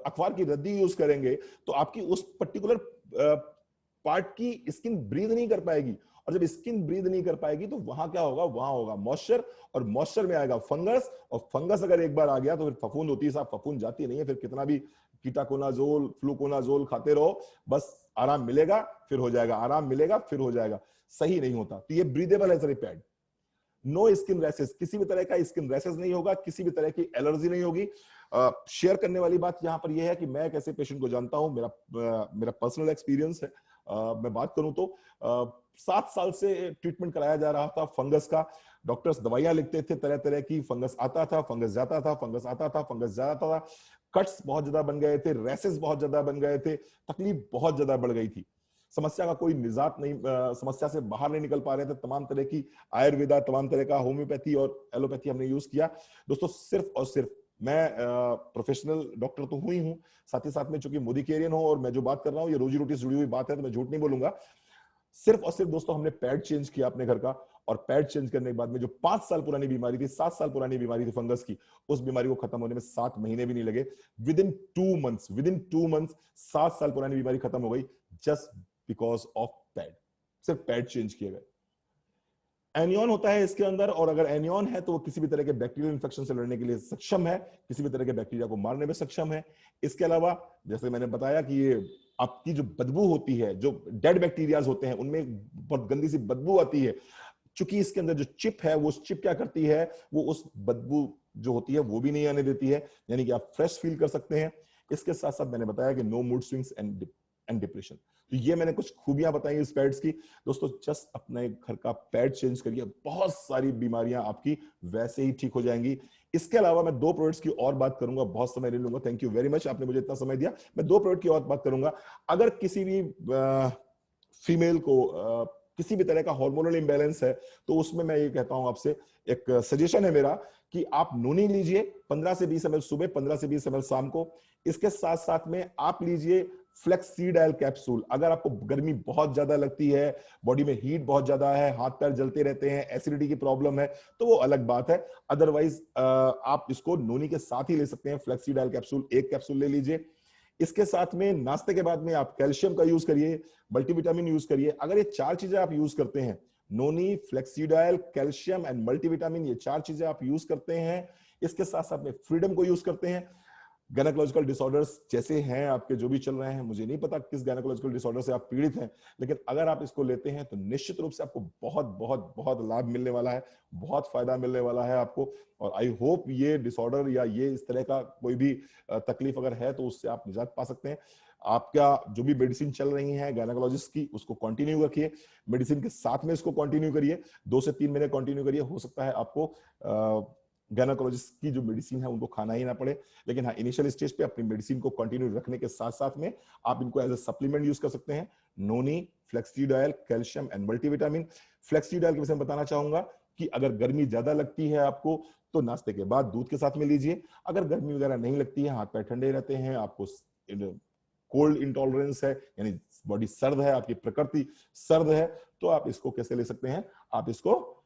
Speaker 1: अखबार की रद्दी यूज करेंगे तो आपकी उस पर्टिकुलर पार्ट की स्किन ब्रीद नहीं कर पाएगी, और जब स्किन ब्रीद नहीं कर पाएगी तो वहां क्या होगा, वहां होगा मॉइस्चर, और मॉइस्चर में आएगा फंगस, और फंगस अगर एक बार आ गया तो फिर फफूंद होती है साहब, फफूंद जाती नहीं है, फिर कितना भी कीटाकोनाजोल फ्लूकोनाजोल खाते रहो, बस आराम मिलेगा फिर हो जाएगा, आराम मिलेगा फिर हो जाएगा, सही नहीं होता। तो ये ब्रीदेबल है sir pad. No skin rashes, किसी भी तरह का स्किन रैसेस नहीं होगा, किसी भी तरह की एलर्जी नहीं होगी। शेयर करने वाली बात यहां पर यह है कि मैं एक ऐसे पेशेंट को जानता हूं, मेरा पर्सनल एक्सपीरियंस है। मैं बात करूं तो 7 साल से ट्रीटमेंट कराया जा रहा था फंगस का। डॉक्टर्स दवाइयां लिखते थे तरह तरह की, फंगस आता था, फंगस जाता था, फंगस आता था, फंगस जाता था, कट्स बहुत ज्यादा बन गए थे, रैसेस बहुत ज्यादा बन गए थे, तकलीफ बहुत ज्यादा बढ़ गई थी, समस्या का कोई निजात नहीं, समस्या से बाहर नहीं निकल पा रहे थे। तमाम तरह की आयुर्वेदा, तमाम तरह का होम्योपैथी और एलोपैथी हमने यूज किया। दोस्तों सिर्फ और सिर्फ मैं प्रोफेशनल डॉक्टर तो हुई हूं, साथ ही साथ में चूंकि मोदिकेरियन हूं और मैं जो बात कर रहा हूं ये रोजी रोटी से जुड़ी हुई बात है तो मैं झूठ नहीं बोलूंगा। सिर्फ और सिर्फ दोस्तों हमने पैड चेंज किया अपने घर का, और पैड चेंज करने के बाद में जो 5 साल पुरानी बीमारी थी, 7 साल पुरानी बीमारी थी फंगस की, उस बीमारी को खत्म होने में 7 महीने भी नहीं लगे। विद इन 2 मंथ्स 7 साल पुरानी बीमारी खत्म हो गई, जस्ट बिकॉज ऑफ पैड। सिर्फ पैड चेंज किए गए। एनियन होता है इसके अंदर, और अगर एनियन है तो वो किसी भी तरह के बैक्टीरियल इंफेक्शन से लड़ने के लिए सक्षम है, किसी भी तरह के बैक्टीरिया को मारने में सक्षम है। इसके अलावा जैसे मैंने बताया कि ये आपकी जो बदबू होती है, जो डेड बैक्टीरियाज होते हैं उनमें बहुत गंदी सी बदबू आती है, चूंकि इसके अंदर जो चिप है वो उस चिप क्या करती है, वो उस बदबू जो होती है वो भी नहीं आने देती है, यानी कि आप फ्रेश फील कर सकते हैं। इसके साथ साथ मैंने बताया कि no mood swings and depression. तो ये मैंने कुछ खूबियां बताई इस पैड्स की। दोस्तों जस्ट अपने घर का पैड चेंज करिए, बहुत सारी बीमारियां आपकी वैसे ही ठीक हो जाएंगी। इसके अलावा मैं 2 प्रोडक्ट्स की और बात करूंगा, बहुत समय नहीं लूंगा, थैंक यू वेरी मच, आपने मुझे इतना समय दिया। मैं 2 प्रोडक्ट की और बात करूंगा। अगर किसी भी फीमेल को किसी भी तरह का हार्मोनल इंबैलेंस है तो उसमें मैं ये कहता हूं आपसे, एक सजेशन है मेरा कि आप नोनी लीजिए 15 से 20 ml सुबह, 15 से 20 ml शाम को। इसके साथ साथ में आप लीजिए फ्लेक्सीडाइल कैप्सूल। अगर आपको गर्मी बहुत ज्यादा लगती है, बॉडी में हीट बहुत ज्यादा है, हाथ पैर जलते रहते हैं, एसिडिटी की प्रॉब्लम है, तो वो अलग बात है। अदरवाइज आप इसको नोनी के साथ ही ले सकते हैं। फ्लेक्सीडाइल कैप्सूल 1 कैप्सूल ले लीजिए। इसके साथ में नाश्ते के बाद में आप कैल्शियम का यूज करिए, मल्टीविटामिन यूज करिए। अगर ये 4 चीजें आप यूज करते हैं, नोनी, फ्लेक्सीडाइल, कैल्शियम एंड मल्टीविटामिन, ये 4 चीजें आप यूज करते हैं, इसके साथ साथ में फ्रीडम को यूज करते हैं। गायनेकोलॉजिकल डिसऑर्डर्स जैसे हैं आपके जो भी चल रहे हैं, मुझे नहीं पता किस गायनेकोलॉजिकल डिसऑर्डर से आप पीड़ित हैं, लेकिन अगर आप इसको लेते हैं तो निश्चित रूप से आपको बहुत बहुत बहुत लाभ मिलने वाला है, बहुत फायदा मिलने वाला है आपको। और आई होप ये डिसऑर्डर या ये इस तरह का कोई भी तकलीफ अगर है तो उससे आप निजात पा सकते हैं। आपका जो भी मेडिसिन चल रही है गायनेकोलॉजिस्ट की, उसको कंटिन्यू रखिए, मेडिसिन के साथ में इसको कंटिन्यू करिए, 2 से 3 महीने कंटिन्यू करिए। हो सकता है आपको गायनेकोलॉजिस्ट की जो मेडिसिन है उनको खाना ही ना पड़े, लेकिन हाँ इनिशियल स्टेज पे अपनी मेडिसिन को कंटिन्यू रखने के साथ साथ में आप इनको एज ए सप्लीमेंट यूज कर सकते हैं। नोनी, फ्लेक्सीडाइल, कैल्शियम एंड मल्टीविटामिन। फ्लेक्सीडाइल के विषय में बताना चाहूंगा कि अगर गर्मी ज्यादा लगती है आपको तो नाश्ते के बाद दूध के साथ में लीजिए। अगर गर्मी वगैरह नहीं लगती है, हाथ पैर ठंडे रहते हैं, आपको कोल्ड इंटॉलरेंस है, यानी बॉडी सर्द है, आपकी प्रकृति सर्द है, तो आप इसको कैसे ले सकते हैं, आप इसको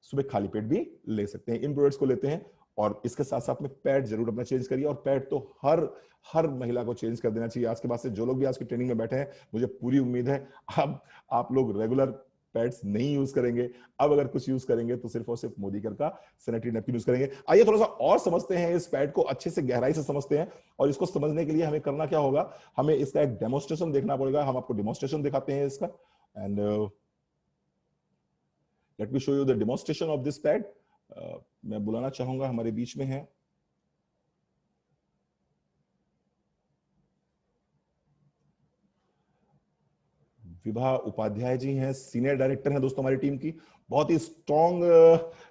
Speaker 1: सुबह खाली पेट भी ले सकते हैं। इन प्रोडक्ट्स को लेते हैं, और इसके साथ साथ में पैड जरूर अपना चेंज करिए, और पैड तो हर हर महिला को चेंज कर देना चाहिए। आज के बाद से जो लोग भी आज की ट्रेनिंग में बैठे हैं, मुझे पूरी उम्मीद है अब आप लोग रेगुलर पैड्स नहीं यूज करेंगे। अब अगर कुछ यूज करेंगे तो सिर्फ और सिर्फ मोदीकर का सैनिटरी नैपकिन यूज करेंगे। आइए थोड़ा सा और समझते हैं, इस पैड को अच्छे से गहराई से समझते हैं, और इसको समझने के लिए हमें करना क्या होगा, हमें इसका एक डेमोस्ट्रेशन देखना पड़ेगा। हम आपको डेमोस्ट्रेशन दिखाते हैं इसका, and let me show you the demonstration of this pad. मैं बुलाना चाहूंगा, हमारे बीच में है विभा उपाध्याय जी हैं, सीनियर डायरेक्टर हैं दोस्तों हमारी टीम की, बहुत ही स्ट्रॉन्ग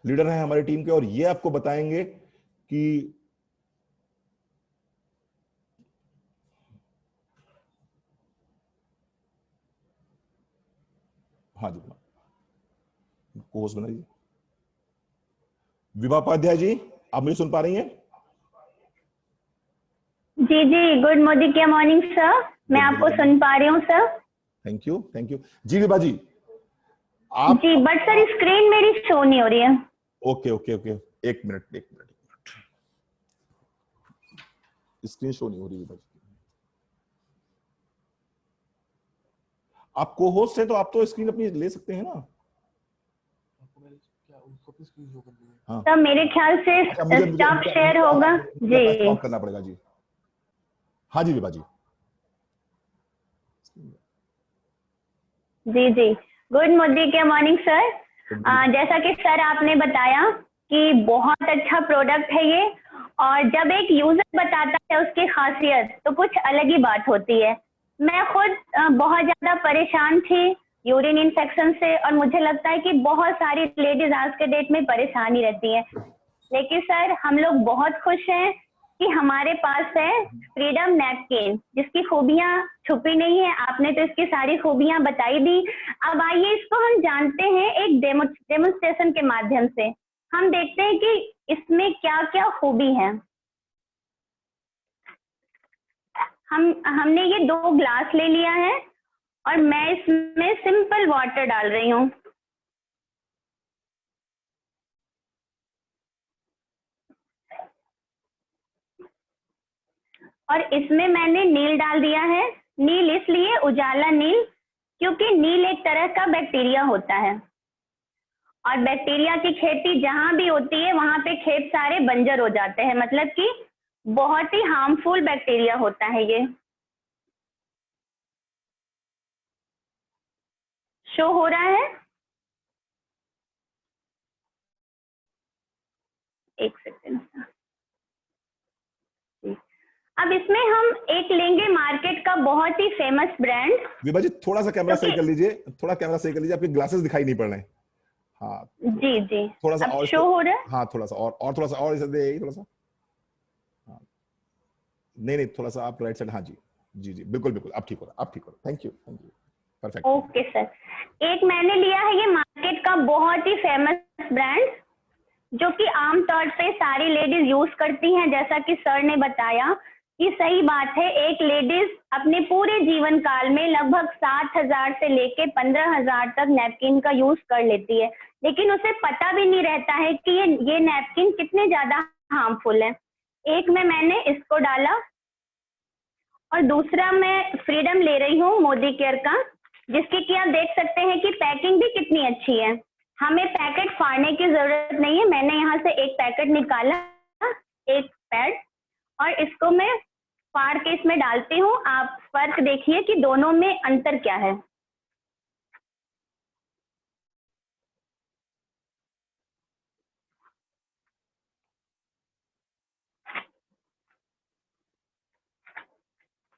Speaker 1: लीडर हैं हमारी टीम के, और ये आपको बताएंगे कि हाँ जी, को होस्ट बनाइए। विभा उपाध्याय जी, आप मुझे सुन पा रही हैं?
Speaker 2: जी जी, गुड मोदी के मॉर्निंग सर, मैं आपको सुन पा रही हूँ sir.
Speaker 1: Thank you, thank you ji. Vibha ji आप
Speaker 2: जी, बट सर स्क्रीन मेरी शो नहीं हो रही है।
Speaker 1: ओके ओके ओके, एक मिनट, स्क्रीन शो नहीं हो रही है। आप को होस्ट है तो आप तो स्क्रीन अपनी ले सकते हैं ना। हाँ
Speaker 2: सर मेरे ख्याल से स्टॉप शेयर होगा जी।
Speaker 1: करना पड़ेगा जी। हाँ जी विभा जी।
Speaker 2: जी जी, गुड मोदी के मॉर्निंग सर। जैसा कि सर आपने बताया कि बहुत अच्छा प्रोडक्ट है ये, और जब एक यूजर बताता है उसकी खासियत तो कुछ अलग ही बात होती है। मैं खुद बहुत ज्यादा परेशान थी यूरिन इन्फेक्शन से, और मुझे लगता है कि बहुत सारी लेडीज आज के डेट में परेशान ही रहती हैं। लेकिन सर हम लोग बहुत खुश हैं कि हमारे पास है फ्रीडम नैपकिन, जिसकी खूबियां छुपी नहीं है। आपने तो इसकी सारी खूबियां बताई दी। अब आइए इसको हम जानते हैं एक डेमोन्स्ट्रेशन के माध्यम से। हम देखते हैं कि इसमें क्या क्या खूबी है। हमने ये 2 ग्लास ले लिया है और मैं इसमें सिंपल वाटर डाल रही हूँ। और इसमें मैंने नील डाल दिया है। नील इसलिए उजाला नील, क्योंकि नील एक तरह का बैक्टीरिया होता है, और बैक्टीरिया की खेती जहां भी होती है वहां पे खेत सारे बंजर हो जाते हैं, मतलब कि बहुत ही हार्मफुल बैक्टीरिया होता है ये। शो हो रहा है? एक सेकेंड। अब इसमें हम एक लेंगे मार्केट का बहुत ही फेमस ब्रांड।
Speaker 1: विभा जी थोड़ा सा कैमरा सही कर लीजिए, थोड़ा कैमरा सही कर लीजिए, आपके ग्लासेस दिखाई नहीं पड़ रहे हैं। हाँ
Speaker 2: जी जी,
Speaker 1: थोड़ा सा
Speaker 2: अब
Speaker 1: और
Speaker 2: शो हो रहा है?
Speaker 1: हाँ थोड़ा सा और थोड़ा सा और इसे दे, थोड़ा सा। हाँ नहीं नहीं, थोड़ा सा आप राइट साइड। हाँ जी जी जी, बिल्कुल बिल्कुल, आप ठीक हो रहा, आप ठीक हो रहा। Thank you, perfect.
Speaker 2: Okay sir, एक मैंने लिया है ये मार्केट का बहुत ही फेमस ब्रांड, जो कि आमतौर पे सारी लेडीज यूज करती हैं। जैसा कि सर ने बताया कि सही बात है, एक लेडीज अपने पूरे जीवन काल में लगभग 7,000 से लेके 15,000 तक नैपकिन का यूज कर लेती है, लेकिन उसे पता भी नहीं रहता है कि ये नैपकिन कितने ज्यादा हार्मफुल है। एक में मैंने इसको डाला और दूसरा मैं फ्रीडम ले रही हूँ मोदी केयर का, जिसकी कि आप देख सकते हैं कि पैकिंग भी कितनी अच्छी है। हमें पैकेट फाड़ने की जरूरत नहीं है। मैंने यहाँ से एक पैकेट निकाला, एक पैड, और इसको मैं फाड़ के इसमें डालती हूँ। आप फर्क देखिए कि दोनों में अंतर क्या है।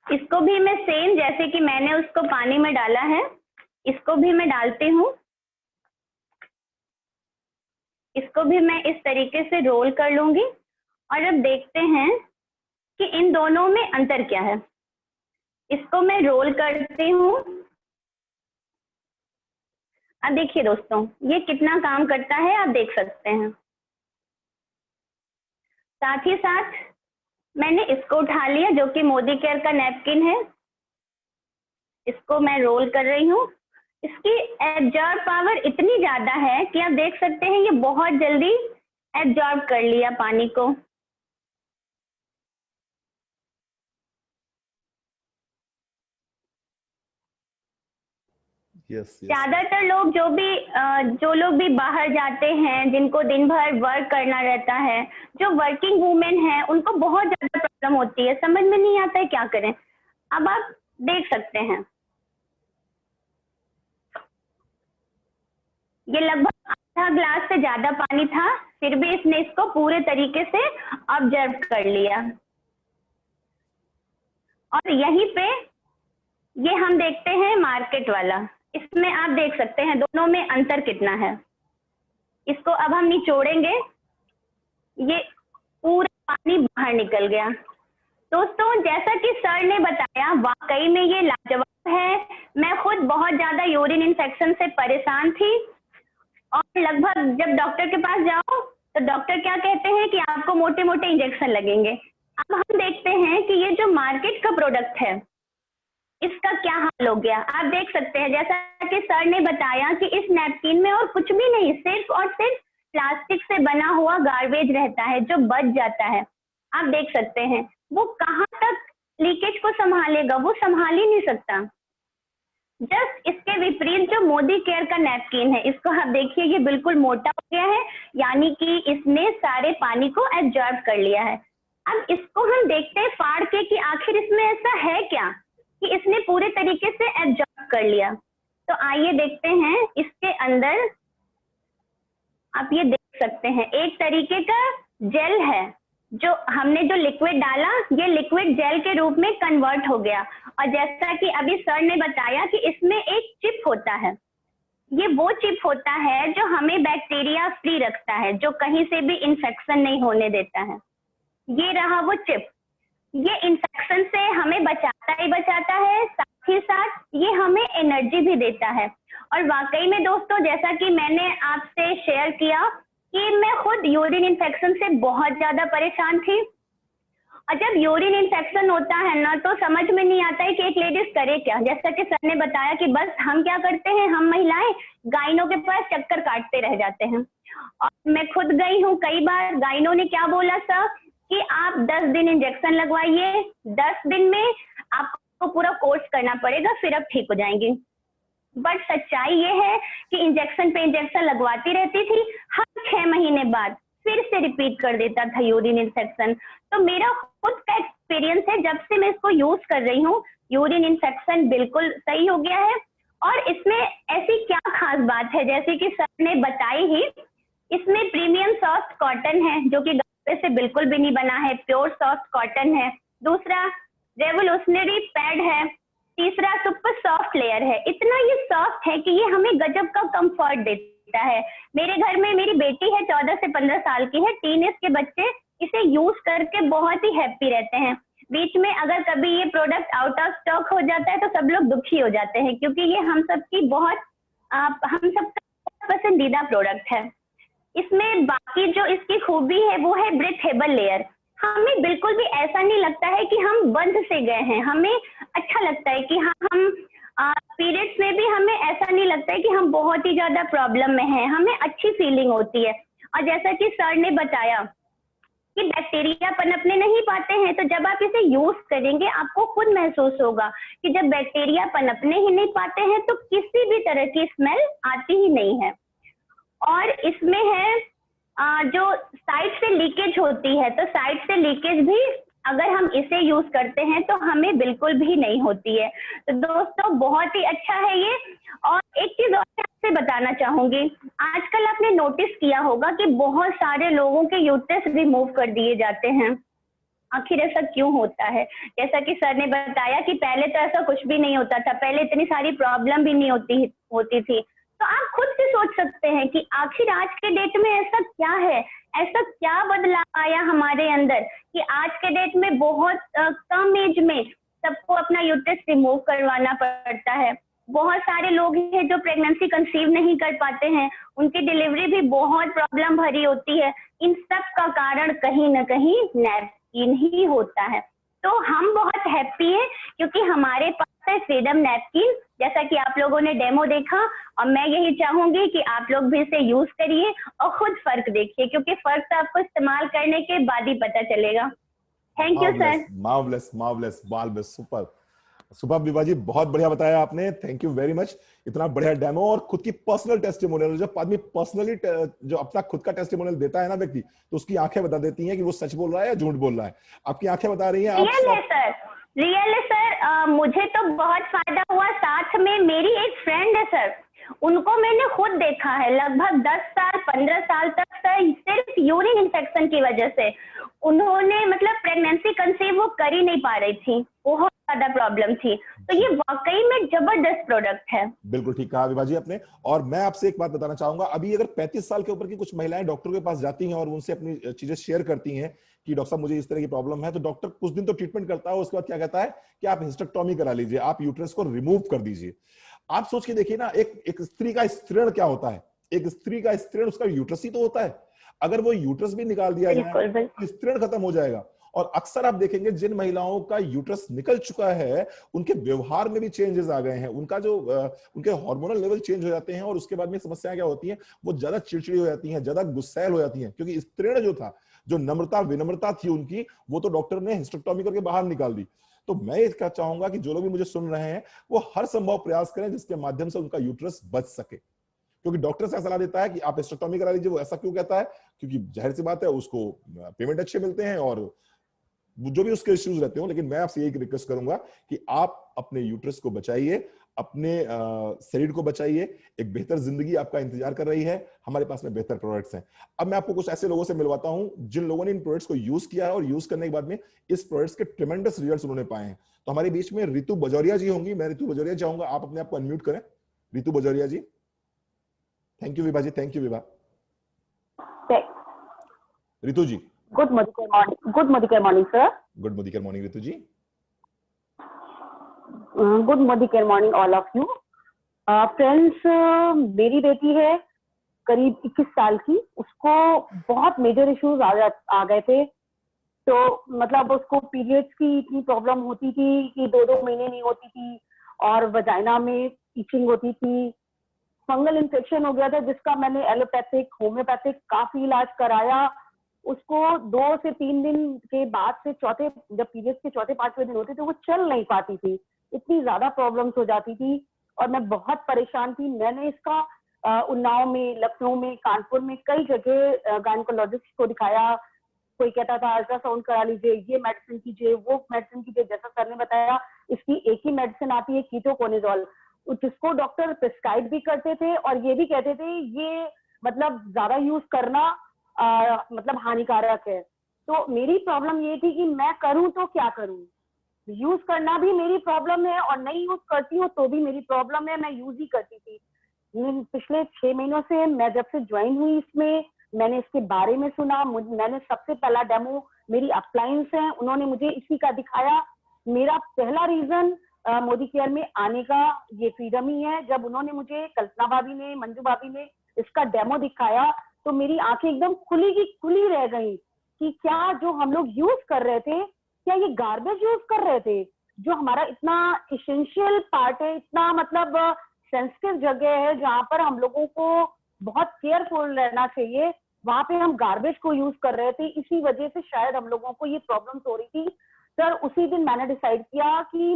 Speaker 2: इसको भी मैं सेम जैसे कि मैंने उसको पानी में डाला है, इसको भी मैं डालती हूँ। इसको भी मैं इस तरीके से रोल कर लूंगी, और अब देखते हैं कि इन दोनों में अंतर क्या है। इसको मैं रोल करती हूँ। अब देखिए दोस्तों, ये कितना काम करता है आप देख सकते हैं। साथ ही साथ मैंने इसको उठा लिया, जो कि मोदी केयर का नैपकिन है। इसको मैं रोल कर रही हूँ। इसकी एब्जॉर्ब पावर इतनी ज्यादा है कि आप देख सकते हैं ये बहुत जल्दी एब्जॉर्ब कर लिया पानी को। ज्यादातर लोग जो लोग भी बाहर जाते हैं, जिनको दिन भर वर्क करना रहता है, जो वर्किंग वुमेन है, उनको बहुत ज्यादा प्रॉब्लम होती है, समझ में नहीं आता है क्या करें। अब आप देख सकते हैं ये लगभग आधा ग्लास से ज्यादा पानी था, फिर भी इसने इसको पूरे तरीके से ऑब्जर्व कर लिया। और यहीं पे ये हम देखते हैं मार्केट वाला। इसमें आप देख सकते हैं दोनों में अंतर कितना है। इसको अब हम निचोड़ेंगे, ये पूरा पानी बाहर निकल गया। दोस्तों जैसा कि सर ने बताया, वाकई में ये लाजवाब है। मैं खुद बहुत ज्यादा यूरिन इन्फेक्शन से परेशान थी और लगभग जब डॉक्टर के पास जाओ तो डॉक्टर क्या कहते हैं कि आपको मोटे मोटे इंजेक्शन लगेंगे। अब हम देखते हैं कि ये जो मार्केट का प्रोडक्ट है इसका क्या हाल हो गया। आप देख सकते हैं जैसा कि सर ने बताया कि इस नैपकिन में और कुछ भी नहीं, सिर्फ और सिर्फ प्लास्टिक से बना हुआ गार्बेज रहता है जो बच जाता है। आप देख सकते हैं वो कहाँ तक लीकेज को संभालेगा, वो संभाल ही नहीं सकता। जस्ट इसके विपरीत जो मोदी केयर का नैपकिन है, इसको आप देखिए ये बिल्कुल मोटा हो गया है, यानी कि इसने सारे पानी को एब्जॉर्ब कर लिया है। अब इसको हम देखते हैं फाड़ के कि आखिर इसमें ऐसा है क्या कि इसने पूरे तरीके से एब्जॉर्ब कर लिया। तो आइए देखते हैं इसके अंदर। आप ये देख सकते हैं एक तरीके का जेल है, जो हमने जो लिक्विड डाला ये लिक्विड जेल के रूप में कन्वर्ट हो गया। और जैसा कि अभी सर ने बताया कि इसमें एक चिप होता है, ये वो चिप होता है जो हमें बैक्टीरिया फ्री रखता है, जो कहीं से भी इंफेक्शन नहीं होने देता है। ये रहा वो चिप, ये इंफेक्शन से हमें बचाता ही बचाता है, साथ ही साथ ये हमें एनर्जी भी देता है। और वाकई में दोस्तों जैसा कि मैंने आपसे शेयर किया कि मैं खुद यूरिन इन्फेक्शन से बहुत ज्यादा परेशान थी। और जब यूरिन इन्फेक्शन होता है ना तो समझ में नहीं आता है कि एक लेडीज करे क्या। जैसा कि सर ने बताया कि बस हम क्या करते हैं, हम महिलाएं गाइनों के पास चक्कर काटते रह जाते हैं। और मैं खुद गई हूँ कई बार। गाइनों ने क्या बोला सर कि आप 10 दिन इंजेक्शन लगवाइए, 10 दिन में आपको पूरा कोर्स करना पड़ेगा, फिर आप ठीक हो जाएंगे। बट सच्चाई ये है कि इंजेक्शन पे इंजेक्शन लगवाती रहती थी, हर 6 महीने बाद फिर से रिपीट कर देता था यूरिन इन्फेक्शन। तो मेरा खुद का एक्सपीरियंस है, जब से मैं इसको यूज कर रही हूँ यूरिन इन्फेक्शन बिल्कुल सही हो गया है। और इसमें ऐसी क्या खास बात है, जैसे कि सर ने बताई ही, इसमें प्रीमियम सॉफ्ट कॉटन है जो कि से बिल्कुल भी नहीं बना है, प्योर सॉफ्ट कॉटन है। दूसरा रेवोल्यूशनरी पैड है। तीसरा सुपर सॉफ्ट लेयर है। इतना ये सॉफ्ट है कि ये हमें गजब का कंफर्ट देता है। मेरे घर में मेरी बेटी है, 14 से 15 साल की है, टीनेज के बच्चे इसे यूज करके बहुत ही हैप्पी रहते हैं। बीच में अगर कभी ये प्रोडक्ट आउट ऑफ स्टॉक हो जाता है तो सब लोग दुखी हो जाते हैं, क्योंकि ये हम सबका पसंदीदा प्रोडक्ट है। इसमें बाकी जो इसकी खूबी है वो है ब्रीथेबल लेयर। हमें बिल्कुल भी ऐसा नहीं लगता है कि हम बंद से गए हैं, हमें अच्छा लगता है कि हाँ हम पीरियड्स में भी हमें ऐसा नहीं लगता है कि हम बहुत ही ज्यादा प्रॉब्लम में हैं, हमें अच्छी फीलिंग होती है। और जैसा कि सर ने बताया कि बैक्टीरिया पनपने नहीं पाते हैं, तो जब आप इसे यूज करेंगे आपको खुद महसूस होगा कि जब बैक्टीरिया पनपने ही नहीं पाते हैं तो किसी भी तरह की स्मेल आती ही नहीं है। और इसमें है जो साइड से लीकेज होती है, तो साइड से लीकेज भी अगर हम इसे यूज करते हैं तो हमें बिल्कुल भी नहीं होती है। तो दोस्तों बहुत ही अच्छा है ये। और एक चीज और आपसे बताना चाहूंगी, आजकल आपने नोटिस किया होगा कि बहुत सारे लोगों के यूट्रस रिमूव कर दिए जाते हैं। आखिर ऐसा क्यों होता है? जैसा कि सर ने बताया कि पहले तो ऐसा कुछ भी नहीं होता था, पहले इतनी सारी प्रॉब्लम भी नहीं होती थी। तो आप खुद से सोच सकते हैं कि आखिर आज के डेट में ऐसा क्या है, ऐसा क्या बदलाव आया हमारे अंदर कि आज के डेट में बहुत कम एज में सबको अपना यूट्रस रिमूव करवाना पड़ता है। बहुत सारे लोग हैं जो प्रेगनेंसी कंसीव नहीं कर पाते हैं, उनकी डिलीवरी भी बहुत प्रॉब्लम भरी होती है। इन सब का कारण कहीं ना कहीं नैपकिन ही होता है। तो हम बहुत हैप्पी हैं क्योंकि हमारे पास है फ्रीडम नैपकिन, जैसा कि आप लोगों ने डेमो देखा। और मैं यही चाहूंगी कि आप लोग भी इसे यूज करिए और खुद फर्क देखिए, क्योंकि फर्क तो आपको इस्तेमाल करने के बाद ही पता चलेगा। Thank you sir.
Speaker 1: Marvellous marvellous marvellous, super super Vibha ji, बहुत बढ़िया बताया आपने, थैंक यू वेरी मच। इतना बढ़िया डेमो और खुद की पर्सनल टेस्टिमोनियल। जब आदमी पर्सनली जो अपना खुद का टेस्टिमोनियल देता है ना व्यक्ति, तो उसकी आंखें बता देती हैं कि वो सच बोल रहा है या झूठ बोल रहा है। आपकी आंखें बता रही हैं।
Speaker 2: रियल है सर, मुझे तो बहुत फायदा हुआ। साथ में मेरी एक फ्रेंड है सर, उनको मैंने खुद देखा है लगभग 10 साल 15 साल तक सर, सिर्फ यूरिन इन्फेक्शन की वजह से उन्होंने मतलब प्रेगनेंसी कंसीव वो कर ही नहीं पा रही थी, बहुत ज्यादा प्रॉब्लम थी। तो ये वाकई में जबरदस्त प्रोडक्ट है।
Speaker 1: बिल्कुल ठीक कहा विभा जी आपने। और मैं आपसे एक बात बताना चाहूंगा, अभी अगर 35 साल के ऊपर की कुछ महिलाएं डॉक्टर के पास जाती हैं और उनसे अपनी चीजें शेयर करती हैं कि डॉक्टर साहब मुझे इस तरह की प्रॉब्लम है, तो डॉक्टर कुछ दिन तो ट्रीटमेंट करता है, उसके बाद क्या कहता है कि आप हिस्टेक्टोमी करा लीजिए, आप यूट्रस को रिमूव कर दीजिए। आप सोच के देखिए ना, एक स्त्री का स्त्रीण क्या होता है? एक स्त्री का स्त्रीण उसका यूट्रस ही तो होता है। अगर वो यूट्रस भी निकाल दिया जाए तो स्त्रीण खत्म हो जाएगा। और अक्सर आप देखेंगे जिन महिलाओं का यूट्रस निकल चुका है, उनके व्यवहार में भी चेंजेस आ गए हैं, उनका जो उनके हार्मोनल लेवल चेंज हो जाते हैं, और उसके बाद में समस्याएं क्या होती हैं, वो ज्यादा चिड़चिड़ी हो जाती हैं, ज्यादा गुस्सैल हो जाती हैं, क्योंकि स्त्रीण जो था, जो नम्रता विनम्रता थी उनकी, वो तो डॉक्टर ने हिस्टेक्टोमी करके बाहर निकाल दी। तो मैं इसका चाहूंगा कि जो लोग भी मुझे सुन रहे हैं, वो हर संभव प्रयास करें जिसके माध्यम से उनका यूट्रस बच सके। क्योंकि डॉक्टर से सलाह देता है कि आप हिस्टेक्टोमी करा लीजिए, वो ऐसा क्यों कहता है? क्योंकि जाहिर सी बात है उसको पेमेंट अच्छे मिलते हैं और जो भी उसके इश्यूज रहते हो। लेकिन मैं आपसे यही रिक्वेस्ट करूंगा कि आप अपने यूट्रस को बचाइए, अपने शरीर को बचाइए। एक बेहतर जिंदगी आपका इंतजार कर रही है, हमारे पास में बेहतर प्रोडक्ट्स हैं। अब मैं आपको कुछ ऐसे लोगों से मिलवाता हूं जिन लोगों ने इन प्रोडक्ट्स को यूज किया है और यूज करने के बाद में इस प्रोडक्ट्स के ट्रेमेंडस रिजल्ट्स उन्होंने पाए हैं। तो हमारे बीच में रितु बजौरिया जी होंगी। मैं रितु बजौरिया चाहूंगा आप अपने आप को अनम्यूट करें। Ritu Bajoria ji. Thank you Vibha ji, thank you Vibha. Ritu ji.
Speaker 3: Good medical morning sir.
Speaker 1: Good medical morning Ritu ji.
Speaker 3: Good medical morning all of you friends. मेरी बेटी है करीब 21 साल की, उसको बहुत मेजर इश्यूज आ गए थे। तो मतलब उसको पीरियड्स की इतनी प्रॉब्लम होती थी कि 2-2 महीने नहीं होती थी, और वजाइना में इचिंग होती थी, फंगल इन्फेक्शन हो गया था, जिसका मैंने एलोपैथिक होम्योपैथिक काफी इलाज कराया। उसको 2 से 3 दिन के बाद से जब पीरियड्स के चौथे 5वें दिन होते थे, वो चल नहीं पाती थी, इतनी ज्यादा प्रॉब्लम्स हो जाती थी और मैं बहुत परेशान थी। मैंने इसका उन्नाव में, लखनऊ में, कानपुर में कई जगह गायनेकोलॉजिस्ट को दिखाया। कोई कहता था अल्ट्रासाउंड करा लीजिए, ये मेडिसिन कीजिए, वो मेडिसिन कीजिए। जैसा सर ने बताया, इसकी एक ही मेडिसिन आती है कीटोकोनिजोल, जिसको डॉक्टर प्रिस्क्राइब भी करते थे और ये भी कहते थे ये मतलब ज्यादा यूज करना मतलब हानिकारक है। तो मेरी प्रॉब्लम ये थी कि मैं करूं तो क्या करूं, यूज करना भी मेरी प्रॉब्लम है और नहीं यूज करती हूँ तो भी मेरी प्रॉब्लम है। मैं यूज ही करती थी। पिछले 6 महीनों से, मैं जब से ज्वाइन हुई इसमें, मैंने इसके बारे में सुना। मैंने सबसे पहला डेमो, मेरी अपलायंस है, उन्होंने मुझे इसी का दिखाया। मेरा पहला रीजन मोदी केयर में आने का ये फ्रीडम ही है। जब उन्होंने मुझे, कल्पना भाभी ने, मंजू भाभी ने इसका डेमो दिखाया, तो मेरी आंखें एकदम खुली की खुली रह गई कि क्या जो हम लोग यूज कर रहे थे, क्या ये गार्बेज यूज कर रहे थे? जो हमारा इतना इसेंशियल पार्ट है, इतना मतलब सेंसिटिव जगह है जहां पर हम लोगों को बहुत केयरफुल रहना चाहिए, वहां पे हम गार्बेज को यूज कर रहे थे। इसी वजह से शायद हम लोगों को ये प्रॉब्लम्स हो रही थी। सर, उसी दिन मैंने डिसाइड किया कि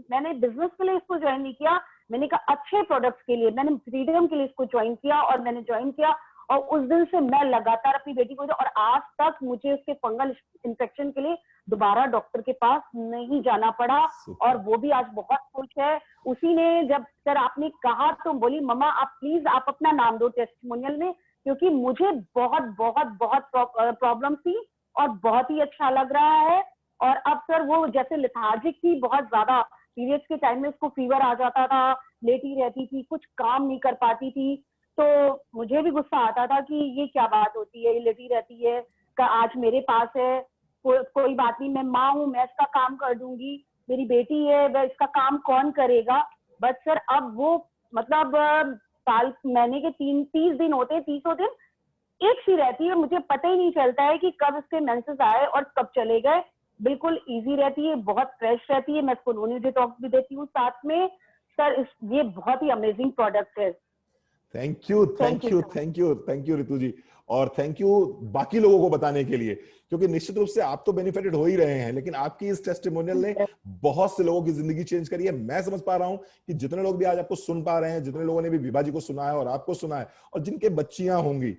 Speaker 3: मैंने बिजनेस के लिए इसको ज्वाइन नहीं किया, मैंने कहा अच्छे प्रोडक्ट्स के लिए, मैंने फ्रीडम के लिए इसको ज्वाइन किया और मैंने ज्वाइन किया। और उस दिन से मैं लगातार अपनी बेटी को, और आज तक मुझे उसके फंगल इन्फेक्शन के लिए दोबारा डॉक्टर के पास नहीं जाना पड़ा, और वो भी आज बहुत खुश है। उसी ने, जब सर आपने कहा तो बोली मम्मा आप प्लीज आप अपना नाम दो टेस्टिमोनियल में, क्योंकि मुझे बहुत बहुत बहुत प्रॉब्लम थी और बहुत ही अच्छा लग रहा है। और अब सर वो जैसे लेथार्जिक थी बहुत ज्यादा, पीरियड्स के टाइम में उसको फीवर आ जाता था, लेटी रहती थी, कुछ काम नहीं कर पाती थी। तो मुझे भी गुस्सा आता था कि ये क्या बात होती है, ये लेटी रहती है, आज मेरे पास है, कोई बात नहीं, मैं माँ हूँ, मैं इसका काम कर दूंगी, मेरी बेटी है, वह इसका काम कौन करेगा। बट सर अब वो मतलब महीने के 30 दिन होते हैं, 30 दिन एक सी रहती है, मुझे पता ही नहीं चलता है कि कब इसके मेंसेस आए और कब चले गए। बिल्कुल इजी रहती है, बहुत फ्रेश रहती है। मैं इसको नोनी डिटॉक्स भी देती हूँ साथ में। सर ये बहुत ही अमेजिंग प्रोडक्ट है।
Speaker 1: Thank you thank you thank you thank you Ritu ji, और थैंक यू बाकी लोगों को बताने के लिए, क्योंकि निश्चित रूप से आप तो बेनिफिटेड हो ही रहे हैं, लेकिन आपकी इस टेस्टिमोनियल ने बहुत से लोगों की जिंदगी चेंज करी है। मैं समझ पा रहा हूं कि जितने लोग भी आज आपको सुन पा रहे हैं, जितने लोगों ने भी विभा जी को सुना है और आपको सुना है, और जिनके बच्चियां होंगी,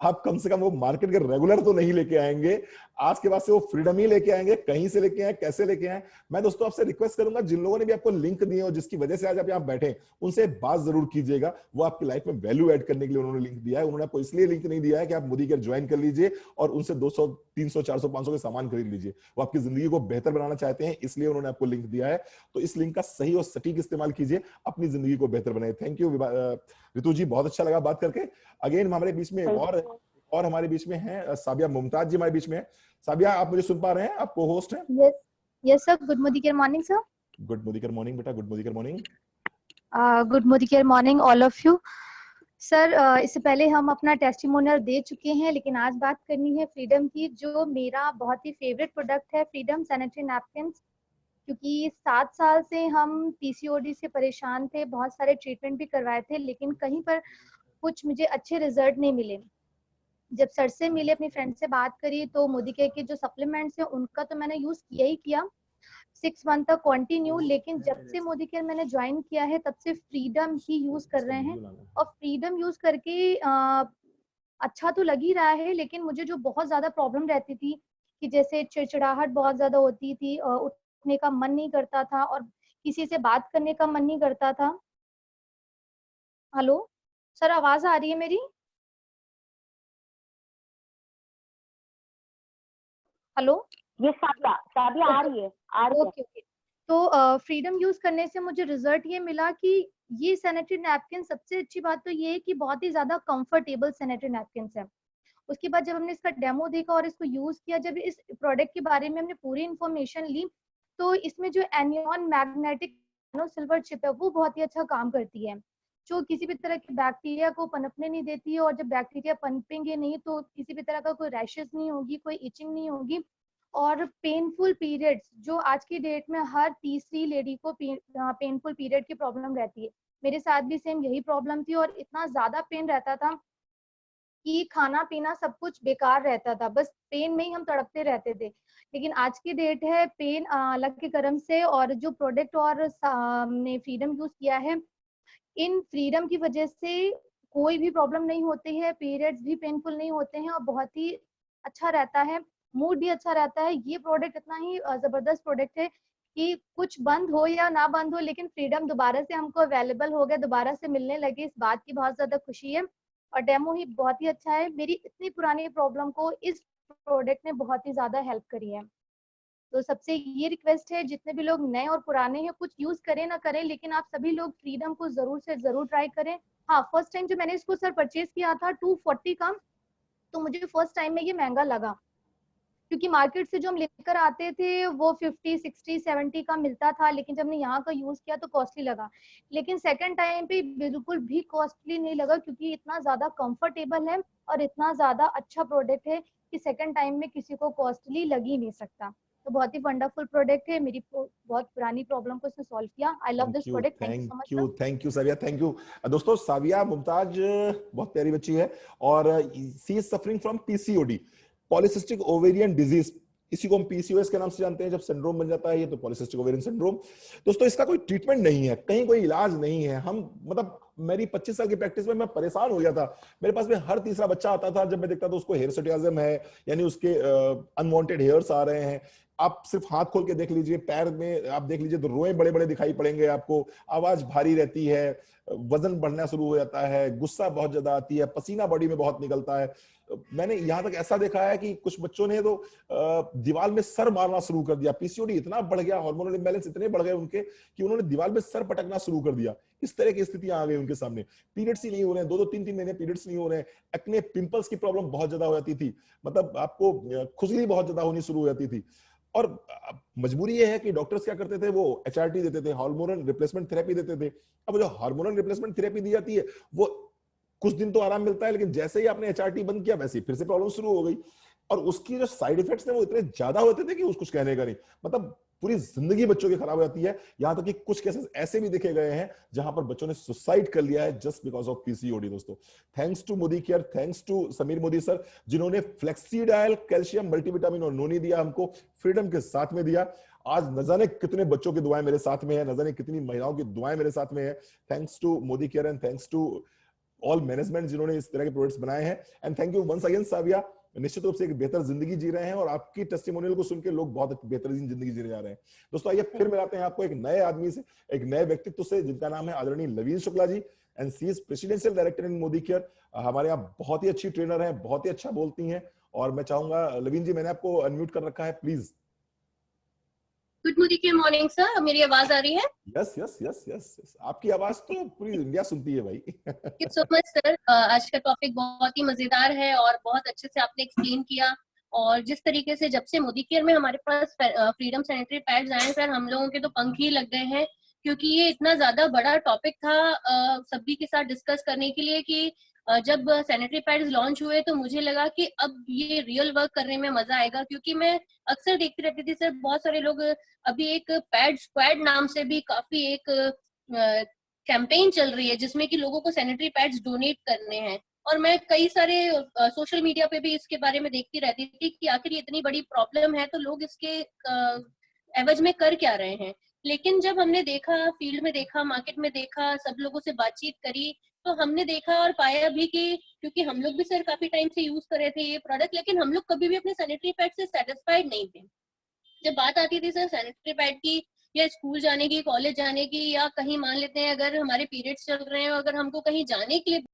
Speaker 1: आप कम से कम वो मार्केट के रेगुलर तो नहीं लेके आएंगे, आज के बाद से वो फ्रीडम ही लेके आएंगे। कहीं से लेके आए, कैसे लेके आए, मैं दोस्तों आपसे रिक्वेस्ट करूंगा, जिन लोगों ने भी आपको लिंक दिए हो, जिसकी वजह से आज आप यहाँ बैठे, उनसे बात जरूर कीजिएगा। वो आपकी लाइफ में वैल्यू ऐड करने के लिए उन्होंने लिंक दिया है। उन्होंने आपको इसलिए लिंक नहीं दिया है कि आप मोदी केयर ज्वाइन कर लीजिए और उनसे 200 300 400 500 के सामान खरीद लीजिए। वो आपकी जिंदगी को बेहतर बनाना चाहते हैं, इसलिए उन्होंने आपको लिंक दिया है। तो इस लिंक का सही और सटीक इस्तेमाल कीजिए, अपनी जिंदगी को बेहतर बनाए। थैंक यू रितु जी, बहुत अच्छा लगा बात करके। अगेन हमारे बीच में और हमारे बीच में है साबिया मुमताज जी, हमारे बीच में है। साबिया, आप मुझे सुन पा रहे हैं? आप को होस्ट हैं?
Speaker 4: Yes yes sir. Good Modi care morning sir.
Speaker 1: Good Modi care morning बेटा, good Modi care morning.
Speaker 4: Good Modi care morning all of you sir. इससे पहले हम अपना टेस्टिमोनियल दे चुके हैं, लेकिन आज बात करनी है फ्रीडम की, जो मेरा बहुत ही फेवरेट प्रोडक्ट है, फ्रीडम सैनिटरी नैपकिन्स। क्योंकि 7 साल से हम पीसीओडी से परेशान थे, बहुत सारे ट्रीटमेंट भी करवाए थे, लेकिन कहीं पर कुछ मुझे अच्छे रिजल्ट नहीं मिले। जब सर से मिले, अपनी फ्रेंड से बात करी, तो मोदी केयर के जो सप्लीमेंट्स हैं उनका तो मैंने यूज किया ही किया 6 मंथ तक कंटिन्यू, लेकिन जब से मोदी केयर मैंने ज्वाइन किया है तब से फ्रीडम ही यूज कर रहे हैं। और फ्रीडम यूज करके अच्छा तो लग ही रहा है, लेकिन मुझे जो बहुत ज्यादा प्रॉब्लम रहती थी कि जैसे चिड़चिड़ाहट बहुत ज्यादा होती थी, उठने का मन नहीं करता था और किसी से बात करने का मन नहीं करता था। हेलो सर, आवाज आ रही है मेरी? हेलो,
Speaker 3: ये साबिया आ रही है।
Speaker 4: Okay okay. तो फ्रीडम यूज करने से मुझे रिजल्ट ये मिला कि ये सैनिटरी नैपकिन, सबसे अच्छी बात तो ये है कि बहुत ही ज्यादा कंफर्टेबल सैनिटरी नैपकिन है। उसके बाद जब हमने इसका डेमो देखा और इसको यूज किया, जब इस प्रोडक्ट के बारे में हमने पूरी इंफॉर्मेशन ली, तो इसमें जो anion magnetic nano silver chip है वो बहुत ही अच्छा काम करती है, जो किसी भी तरह के बैक्टीरिया को पनपने नहीं देती है। और जब बैक्टीरिया पनपेंगे नहीं तो किसी भी तरह का कोई रैशेस नहीं होगी, कोई इचिंग नहीं होगी। और पेनफुल पीरियड्स, जो आज की डेट में हर तीसरी लेडी को पेनफुल पीरियड की प्रॉब्लम रहती है, मेरे साथ भी सेम यही प्रॉब्लम थी। और इतना ज्यादा पेन रहता था कि खाना पीना सब कुछ बेकार रहता था, बस पेन में ही हम तड़पते रहते थे। लेकिन आज की डेट है, पेन अल्लाह के करम से, और जो प्रोडक्ट और ने फ्रीडम यूज किया है, इन फ्रीडम की वजह से कोई भी प्रॉब्लम नहीं होती है, पीरियड्स भी पेनफुल नहीं होते हैं और बहुत ही अच्छा रहता है, मूड भी अच्छा रहता है। ये प्रोडक्ट इतना ही जबरदस्त प्रोडक्ट है कि कुछ बंद हो या ना बंद हो, लेकिन फ्रीडम दोबारा से हमको अवेलेबल हो गया, दोबारा से मिलने लगे, इस बात की बहुत ज्यादा खुशी है। और डेमो ही बहुत ही अच्छा है। मेरी इतनी पुरानी प्रॉब्लम को इस प्रोडक्ट ने बहुत ही ज्यादा हेल्प करी है। तो सबसे ये रिक्वेस्ट है, जितने भी लोग नए और पुराने हैं, कुछ यूज करें ना करें, लेकिन आप सभी लोग फ्रीडम को जरूर से जरूर ट्राई करें। हाँ, फर्स्ट टाइम जो मैंने इसको सर परचेज किया था 240 का, तो मुझे फर्स्ट टाइम में ये महंगा लगा, क्योंकि मार्केट से जो हम लेकर आते थे वो 50, 60, 70 का मिलता था, लेकिन जब हमने यहाँ का यूज किया तो कॉस्टली लगा। लेकिन सेकंड टाइम पे बिल्कुल भी कॉस्टली नहीं लगा, क्योंकि इतना ज्यादा कंफर्टेबल है और इतना ज्यादा अच्छा प्रोडक्ट है कि सेकंड टाइम में किसी को कॉस्टली लग ही नहीं सकता। तो बहुत ही वंडरफुल प्रोडक्ट है, मेरी बहुत पुरानी प्रॉब्लम को इसने सॉल्व किया। I love this product. Thank you so much.
Speaker 1: Thank you Sabia, thank you. दोस्तों, साबिया मुमताज बहुत प्यारी बच्ची है और she is suffering from PCOD, polycystic ovarian disease. इसी को हम पीसीओएस के नाम से जानते हैं। जब सिंड्रोम बन जाता है ये, तो पॉलीसिस्टिक ओवेरियन सिंड्रोम। दोस्तों, इसका कोई ट्रीटमेंट नहीं है, कहीं कोई इलाज नहीं है। हम मतलब मेरी 25 साल की प्रैक्टिस में मैं परेशान हो गया था। मेरे पास में हर तीसरा बच्चा आता था, जब मैं देखता था उसको हेयर सोटियाज्म है, यानी उसके अनवांटेड हेयर्स आ रहे हैं। आप सिर्फ हाथ खोल के देख लीजिए, पैर में आप देख लीजिए तो रोए बड़े बड़े दिखाई पड़ेंगे आपको, आवाज भारी रहती है, वजन बढ़ना शुरू हो जाता है, गुस्सा बहुत ज्यादा आती है, पसीना बॉडी में बहुत निकलता है। मैंने यहां तक ऐसा देखा है कि कुछ बच्चों ने तो दीवार में सर मारना शुरू कर दिया। पीसीओडी इतना बढ़ गया, हार्मोनल इंबैलेंस इतने बढ़ गए उनके कि उन्होंने दीवार में सर पटकना शुरू कर दिया। इस तरह की स्थितियां आ गई उनके सामने। पीरियड्स ही नहीं हो रहे हैं, 2-2, 3-3 महीने पीरियड्स नहीं हो रहे हैं। एक्ने, पिंपल्स की प्रॉब्लम बहुत ज्यादा हो जाती थी, मतलब आपको खुजली बहुत ज्यादा होनी शुरू हो जाती थी। और मजबूरी ये है कि डॉक्टर्स क्या करते थे, वो एचआरटी देते थे, हार्मोनल रिप्लेसमेंट थेरेपी देते थे। अब जो हार्मोनल रिप्लेसमेंट थेरेपी दी जाती है वो कुछ दिन तो आराम मिलता है, लेकिन जैसे ही आपने एचआरटी बंद किया वैसे ही फिर से प्रॉब्लम शुरू हो गई। और उसकी जो साइड इफेक्ट्स थे वो इतने ज्यादा होते थे कि उसको कुछ कहने का नहीं। मतलब पूरी जिंदगी बच्चों की खराब हो जाती है। यहां तक कि कुछ केसेस ऐसे भी देखे गए हैं जहां पर बच्चों ने सुसाइड कर लिया है जस्ट बिकॉज ऑफ पीसीओडी। दोस्तों, thanks to Modi care, thanks to Sameer Modi sir, जिन्होंने फ्लेक्सीडायल, कैल्शियम, मल्टीविटामिन और नोनी दिया हमको, फ्रीडम के साथ में दिया। आज न जाने कितने बच्चों की दुआएं मेरे साथ में है, न जाने कितनी महिलाओं की दुआएं मेरे साथ में है। Thanks to Modi care and thanks to all management जिन्होंने इस तरह के प्रोडक्ट्स बनाए हैं, and thank you once again Savia. निश्चित रूप से एक बेहतर जिंदगी जी रहे हैं और आपकी टेस्टिमोनियल को सुन के लोग बहुत बेहतरीन जिंदगी जीने जा रहे हैं। दोस्तों आइए फिर मिलाते हैं आपको एक नए आदमी से, एक नए व्यक्तित्व से, जिनका नाम है आदरणीय Laveen Shukla ji, and she is presidential director in Modi care. हमारे यहाँ बहुत ही अच्छी ट्रेनर हैं, बहुत ही अच्छा बोलती हैं, और मैं चाहूंगा लवीन जी, मैंने आपको अनम्यूट कर रखा है, प्लीज।
Speaker 5: गुड मोदी के मॉर्निंग सर, मेरी आवाज आ रही है?
Speaker 1: यस यस यस यस, आपकी आवाज तो पूरी इंडिया सुनती है भाई।
Speaker 5: Thank you so much sir. आज का टॉपिक बहुत ही मजेदार है और बहुत अच्छे से आपने एक्सप्लेन किया। और जिस तरीके से जब से मोदी केयर में हमारे पास फ्रीडम सैनिटरी पैड्स आए सर, हम लोगों के तो पंख ही लग गए हैं, क्योंकि ये इतना ज्यादा बड़ा टॉपिक था सभी के साथ डिस्कस करने के लिए कि जब सैनिटरी पैड्स लॉन्च हुए तो मुझे लगा कि अब ये रियल वर्क करने में मजा आएगा, क्योंकि मैं अक्सर देखती रहती थी सर, बहुत सारे लोग अभी एक पैड स्क्वाड नाम से भी काफी एक कैंपेन चल रही है जिसमें कि लोगों को सैनिटरी पैड्स डोनेट करने हैं। और मैं कई सारे सोशल मीडिया पे भी इसके बारे में देखती रहती थी कि आखिर ये इतनी बड़ी प्रॉब्लम है तो लोग इसके एवज में कर क्या रहे हैं। लेकिन जब हमने देखा, फील्ड में देखा, मार्केट में देखा, सब लोगों से बातचीत करी, तो हमने देखा और पाया भी कि क्योंकि हम लोग भी सर काफी टाइम से यूज कर रहे थे ये प्रोडक्ट, लेकिन हम लोग कभी भी अपने सैनिटरी पैड से सेटिस्फाइड नहीं थे। जब बात आती थी सर सैनिटरी पैड की, या स्कूल जाने की, कॉलेज जाने की, या कहीं मान लेते हैं अगर हमारे पीरियड्स चल रहे हैं, अगर हमको कहीं जाने के लिए,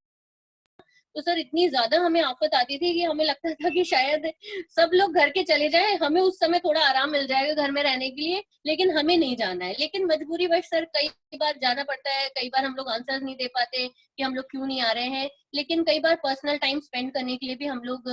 Speaker 5: तो सर इतनी ज्यादा हमें आफत आती थी कि हमें लगता था कि शायद सब लोग घर के चले जाएं, हमें उस समय थोड़ा आराम मिल जाएगा घर में रहने के लिए, लेकिन हमें नहीं जाना है। लेकिन मजबूरी वश सर कई बार जाना पड़ता है, कई बार हम लोग आंसर नहीं दे पाते कि हम लोग क्यों नहीं आ रहे हैं, लेकिन कई बार पर्सनल टाइम स्पेंड करने के लिए भी हम लोग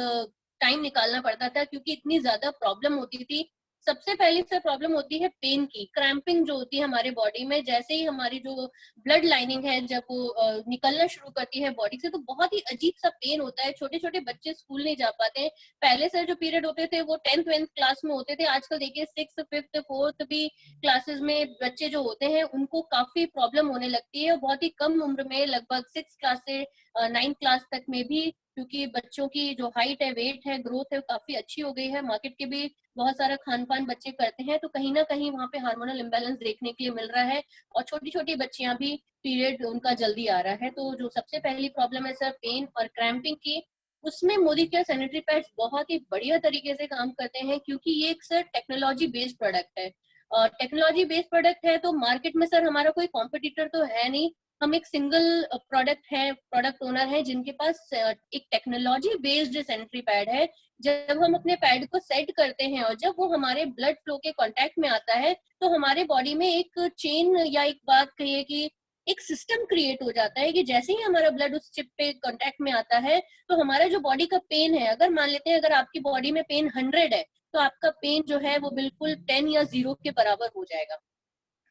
Speaker 5: टाइम निकालना पड़ता था, क्योंकि इतनी ज्यादा प्रॉब्लम होती थी। सबसे पहली सर प्रॉब्लम होती है पेन की, क्रैम्पिंग जो होती है हमारे बॉडी में, जैसे ही हमारी जो ब्लड लाइनिंग है जब वो निकलना शुरू करती है बॉडी से, तो बहुत ही अजीब सा पेन होता है। छोटे छोटे बच्चे स्कूल नहीं जा पाते हैं। पहले सर जो पीरियड होते थे वो 10th 12th क्लास में होते थे, आजकल देखिए 6th 5th 4th भी क्लासेस में बच्चे जो होते हैं उनको काफी प्रॉब्लम होने लगती है, और बहुत ही कम उम्र में, लगभग 6th क्लास से 9th क्लास तक में भी, क्योंकि बच्चों की जो हाइट है, वेट है, ग्रोथ है, काफी अच्छी हो गई है, मार्केट के भी बहुत सारा खान पान बच्चे करते हैं, तो कहीं ना कहीं वहाँ पे हार्मोनल इम्बैलेंस देखने के लिए मिल रहा है, और छोटी छोटी बच्चियां भी पीरियड उनका जल्दी आ रहा है। तो जो सबसे पहली प्रॉब्लम है सर पेन और क्रैम्पिंग की, उसमें मोदी केयर सैनिटरी पैड्स बहुत ही बढ़िया तरीके से काम करते हैं, क्योंकि ये एक सर टेक्नोलॉजी बेस्ड प्रोडक्ट है। और टेक्नोलॉजी बेस्ड प्रोडक्ट है तो मार्केट में सर हमारा कोई कॉम्पिटिटर तो है नहीं, हम एक सिंगल प्रोडक्ट ओनर है जिनके पास एक टेक्नोलॉजी बेस्ड सैनिटरी पैड है। जब हम अपने पैड को सेट करते हैं और जब वो हमारे ब्लड फ्लो के कांटेक्ट में आता है, तो हमारे बॉडी में एक चेन, या एक बात कहिए कि एक सिस्टम क्रिएट हो जाता है कि जैसे ही हमारा ब्लड उस चिप पे कांटेक्ट में आता है, तो हमारा जो बॉडी का पेन है, अगर मान लेते हैं अगर आपकी बॉडी में पेन 100 है, तो आपका पेन जो है वो बिल्कुल 10 या 0 के बराबर हो जाएगा।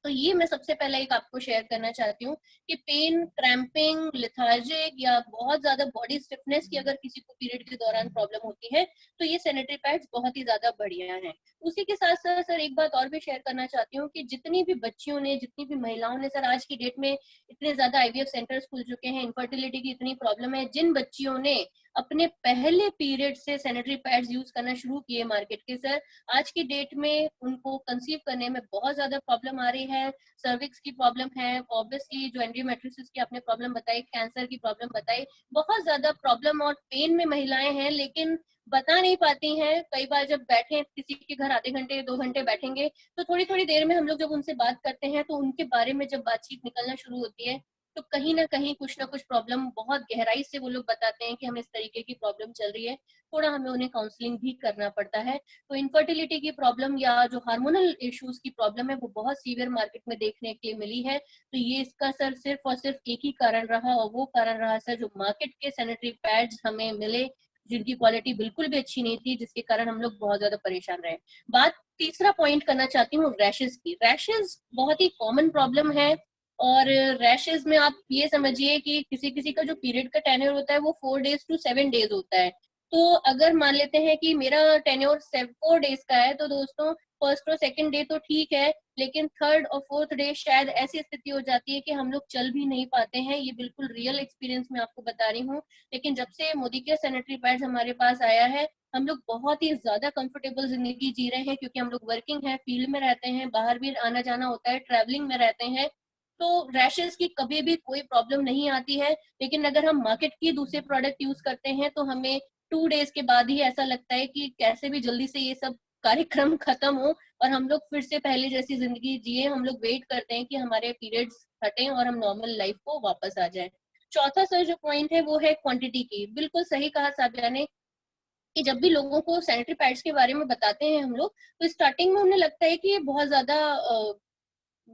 Speaker 5: तो ये मैं सबसे पहले एक आपको शेयर करना चाहती हूँ कि पेन, क्रैम्पिंग, लिथार्जिक या बहुत ज्यादा बॉडी स्टिफनेस की अगर किसी को पीरियड के दौरान प्रॉब्लम होती है, तो ये सैनिटरी पैड्स बहुत ही ज्यादा बढ़िया हैं। उसी के साथ साथ सर एक बात और भी शेयर करना चाहती हूँ कि जितनी भी बच्चियों ने, जितनी भी महिलाओं ने, सर आज की डेट में इतने ज्यादा आईवीएफ सेंटर्स खुल चुके हैं, इनफर्टिलिटी की इतनी प्रॉब्लम है, जिन बच्चियों ने अपने पहले पीरियड से सैनिटरी पैड्स यूज करना शुरू किए मार्केट के सर, आज की डेट में उनको कंसीव करने में बहुत ज्यादा प्रॉब्लम आ रही है, सर्विक्स की प्रॉब्लम है, ऑब्वियसली जो एंडोमेट्रियोसिस की आपने प्रॉब्लम बताई, कैंसर की प्रॉब्लम बताई, बहुत ज्यादा प्रॉब्लम और पेन में महिलाएं हैं, लेकिन बता नहीं पाती हैं। कई बार जब बैठे किसी के घर आधे घंटे 2 घंटे बैठेंगे, तो थोड़ी थोड़ी देर में हम लोग जब उनसे बात करते हैं, तो उनके बारे में जब बातचीत निकलना शुरू होती है, तो कहीं ना कहीं कुछ ना कुछ प्रॉब्लम बहुत गहराई से वो लोग बताते हैं कि हमें इस तरीके की प्रॉब्लम चल रही है, थोड़ा हमें उन्हें काउंसलिंग भी करना पड़ता है। तो इनफर्टिलिटी की प्रॉब्लम या जो हार्मोनल इश्यूज की प्रॉब्लम है, वो बहुत सीवियर मार्केट में देखने के लिए मिली है। तो ये इसका सर सिर्फ और सिर्फ एक ही कारण रहा, और वो कारण रहा सर जो मार्केट के सैनिटरी पैड्स हमें मिले जिनकी क्वालिटी बिल्कुल भी अच्छी नहीं थी, जिसके कारण हम लोग बहुत ज्यादा परेशान रहे। बात तीसरा पॉइंट करना चाहती हूँ रैशेज की। रैशेज बहुत ही कॉमन प्रॉब्लम है, और रैशेज में आप ये समझिए कि किसी किसी का जो पीरियड का टेन्योर होता है वो 4 days to 7 days होता है। तो अगर मान लेते हैं कि मेरा टेन्योर 4 days का है, तो दोस्तों फर्स्ट और सेकंड डे तो ठीक है, लेकिन थर्ड और फोर्थ डे शायद ऐसी स्थिति हो जाती है कि हम लोग चल भी नहीं पाते हैं। ये बिल्कुल रियल एक्सपीरियंस मैं आपको बता रही हूँ। लेकिन जब से मोदी केयर सैनिटरी पैड्स हमारे पास आया है, हम लोग बहुत ही ज्यादा कंफर्टेबल जिंदगी जी रहे हैं, क्योंकि हम लोग वर्किंग है, फील्ड में रहते हैं, बाहर भी आना जाना होता है, ट्रैवलिंग में रहते हैं। तो रैशेस की कभी भी कोई प्रॉब्लम नहीं आती है। लेकिन अगर हम मार्केट की दूसरे प्रोडक्ट यूज करते हैं तो हमें 2 डेज के बाद ही ऐसा लगता है कि कैसे भी जल्दी से ये सब कार्यक्रम खत्म हो और हम लोग फिर से पहले जैसी जिंदगी जिए। हम लोग वेट करते हैं कि हमारे पीरियड्स हटें और हम नॉर्मल लाइफ को वापस आ जाए। चौथा सर जो पॉइंट है वो है क्वांटिटी की। बिल्कुल सही कहा साबिया ने कि जब भी लोगों को सैनिटरी पैड्स के बारे में बताते हैं हम लोग, तो स्टार्टिंग में उन्हें लगता है कि ये बहुत ज्यादा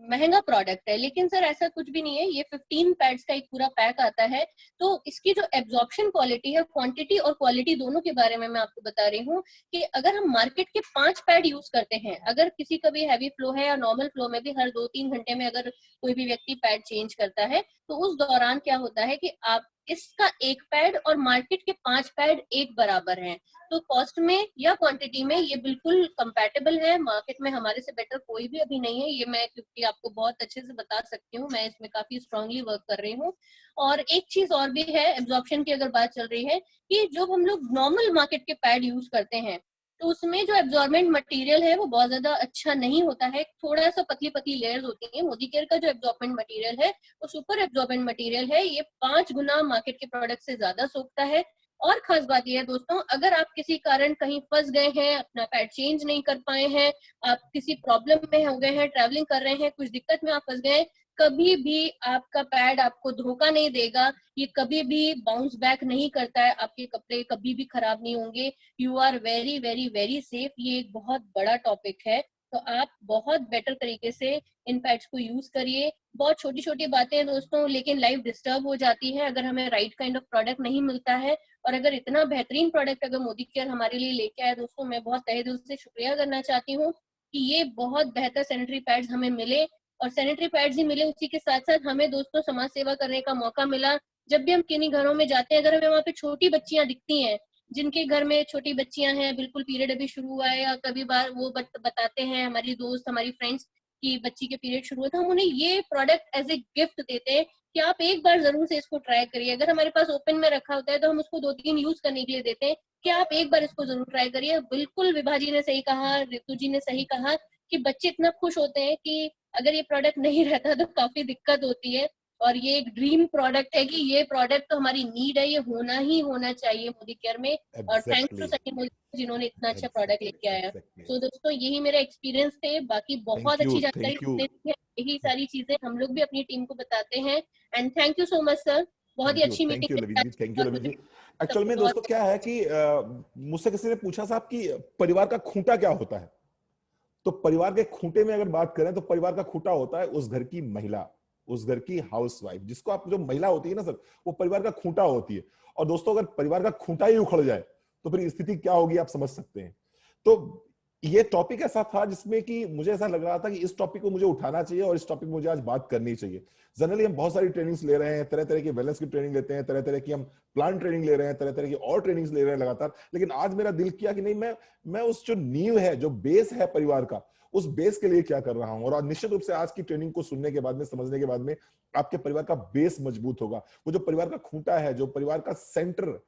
Speaker 5: महंगा प्रोडक्ट है, लेकिन सर ऐसा कुछ भी नहीं है। ये 15 पैड्स का एक पूरा पैक आता है। तो इसकी जो एब्जॉर्प्शन क्वालिटी है, क्वांटिटी और क्वालिटी दोनों के बारे में मैं आपको बता रही हूँ कि अगर हम मार्केट के 5 पैड यूज करते हैं, अगर किसी का भी हैवी फ्लो है या नॉर्मल फ्लो में भी हर 2-3 घंटे में अगर कोई भी व्यक्ति पैड चेंज करता है, तो उस दौरान क्या होता है कि आप इसका एक पैड और मार्केट के 5 पैड एक बराबर हैं। तो कॉस्ट में या क्वांटिटी में ये बिल्कुल कंपैटिबल है। मार्केट में हमारे से बेटर कोई भी अभी नहीं है, ये मैं क्योंकि आपको बहुत अच्छे से बता सकती हूँ, मैं इसमें काफी स्ट्रांगली वर्क कर रही हूँ। और एक चीज और भी है, एब्जॉर्प्शन की अगर बात चल रही है, कि जो हम लोग नॉर्मल मार्केट के पैड यूज करते हैं तो उसमें जो एब्जॉर्बेंट मटेरियल है वो बहुत ज्यादा अच्छा नहीं होता है, थोड़ा सा पतली पतली लेयर्स होती हैं। मोदी केयर का जो एब्जॉर्बेंट मटेरियल है वो सुपर एब्जॉर्बेंट मटेरियल है, ये 5 गुना मार्केट के प्रोडक्ट से ज्यादा सोखता है। और खास बात यह है दोस्तों, अगर आप किसी कारण कहीं फंस गए हैं, अपना पैड चेंज नहीं कर पाए हैं, आप किसी प्रॉब्लम में हो गए हैं, ट्रैवलिंग कर रहे हैं, कुछ दिक्कत में आप फंस गए, कभी भी आपका पैड आपको धोखा नहीं देगा। ये कभी भी बाउंस बैक नहीं करता है, आपके कपड़े कभी भी खराब नहीं होंगे। You are very very very safe. ये एक बहुत बड़ा टॉपिक है, तो आप बहुत बेटर तरीके से इन पैड्स को यूज करिए। बहुत छोटी छोटी बातें हैं दोस्तों, लेकिन लाइफ डिस्टर्ब हो जाती है अगर हमें राइट काइंड ऑफ प्रोडक्ट नहीं मिलता है। और अगर इतना बेहतरीन प्रोडक्ट अगर मोदी केयर हमारे लिए लेके आए दोस्तों, मैं बहुत तहे दिल से शुक्रिया करना चाहती हूँ कि ये बहुत बेहतर सैनिटरी पैड्स हमें मिले। और सैनिटरी पैड्स ही मिले, उसी के साथ साथ हमें दोस्तों समाज सेवा करने का मौका मिला। जब भी हम किन्हीं घरों में जाते हैं, अगर हमें वहाँ पे छोटी बच्चियां दिखती हैं, जिनके घर में छोटी बच्चियां हैं, बिल्कुल पीरियड अभी शुरू हुआ है, या कभी बार वो बताते हैं हमारी दोस्त हमारी फ्रेंड्स की बच्ची के पीरियड शुरू हुआ, तो हम उन्हें ये प्रोडक्ट एज ए गिफ्ट देते हैं कि आप एक बार जरूर से इसको ट्राई करिए। अगर हमारे पास ओपन में रखा होता है तो हम उसको 2-3 यूज करने के लिए देते हैं कि आप एक बार इसको जरूर ट्राई करिए। बिल्कुल विभा जी ने सही कहा, ऋतु जी ने सही कहा कि बच्चे इतना खुश होते हैं कि अगर ये प्रोडक्ट नहीं रहता तो काफी दिक्कत होती है। और ये एक ड्रीम प्रोडक्ट है कि ये प्रोडक्ट तो हमारी नीड है, ये होना ही होना चाहिए मोदी केयर में। और थैंक्स टू सचिन मोदी जिन्होंने इतना अच्छा प्रोडक्ट लेके आया। तो दोस्तों यही मेरा एक्सपीरियंस थे, बाकी बहुत अच्छी जानकारी दी है। यही सारी चीजें हम लोग भी अपनी टीम को बताते हैं। And thank you so much sir, बहुत ही अच्छी meeting.
Speaker 1: Thank you Lavi ji. Actual में दोस्तों क्या है कि मुझसे किसी ने पूछा साहब कि परिवार का खूंटा क्या होता है, तो परिवार के खूंटे में अगर बात करें तो परिवार का खूंटा होता है उस घर की महिला, उस घर की हाउसवाइफ, जिसको आप जो महिला होती है ना सर, वो परिवार का खूंटा होती है। और दोस्तों अगर परिवार का खूंटा ही उखड़ जाए तो फिर स्थिति क्या होगी आप समझ सकते हैं। तो ये टॉपिक ऐसा था जिसमें कि मुझे ऐसा लग रहा था कि इस टॉपिक को मुझे उठाना चाहिए और इस टॉपिक में मुझे आज बात करनी चाहिए। जनरली हम बहुत सारी ट्रेनिंग्स ले रहे हैं, तरह तरह की वेलनेस की ट्रेनिंग लेते हैं, तरह तरह की हम प्लान ट्रेनिंग ले रहे हैं, तरह तरह की और ट्रेनिंग्स ले रहे हैं लगातार। लेकिन आज मेरा दिल किया कि नहीं, मैं उस जो नींव है, जो बेस है परिवार का, उस बेस के लिए क्या कर रहा हूं। और निश्चित रूप से आज की ट्रेनिंग को सुनने के बाद में, समझने के बाद में, आपके परिवार का बेस मजबूत होगा। वो जो परिवार का खूंटा है, जो परिवार का सेंटर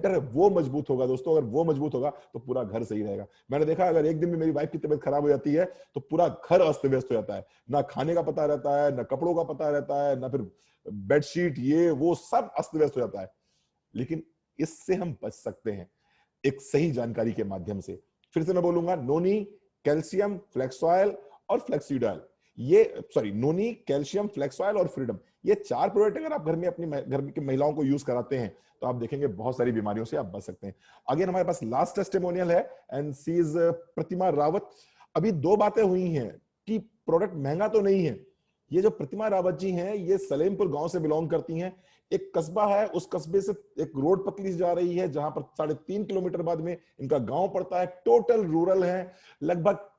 Speaker 1: है, वो मजबूत होगा दोस्तों। अगर वो मजबूत होगा तो पूरा घर सही रहेगा। मैंने देखा अगर एक दिन में मेरी वाइफ की तबीयत खराब हो जाती है तो पूरा घर अस्त व्यस्त हो जाता है। ना खाने का पता रहता है, ना कपड़ों का पता रहता है, ना फिर बेडशीट, ये वो सब अस्त व्यस्त हो जाता है। लेकिन इससे हम बच सकते हैं एक सही जानकारी के माध्यम से। फिर से मैं बोलूंगा, नोनी, कैल्शियम, फ्लेक्स ऑयल और फ्लेक्सीडाइल, नोनी, कैल्शियम, फ्लेक्स ऑयल और फ्रीडम, ये 4 प्रोडक्ट अगर आप घर में अपनी घर की महिलाओं को यूज कराते हैं तो आप देखेंगे बहुत सारी बीमारियों से आप बच सकते हैं। अगेन हमारे पास लास्ट टेस्टिमोनियल है एंड सी इज प्रतिमा रावत। अभी 2 बातें हुई हैं कि प्रोडक्ट महंगा तो नहीं है। ये जो प्रतिमा रावत जी हैं, ये सलेमपुर गांव से बिलोंग करती हैं। एक कस्बा है, उस कस्बे से एक रोड पतली जा रही है जहां पर 3.5 किलोमीटर बाद में इनका गांव पड़ता है। टोटल रूरल है, लगभग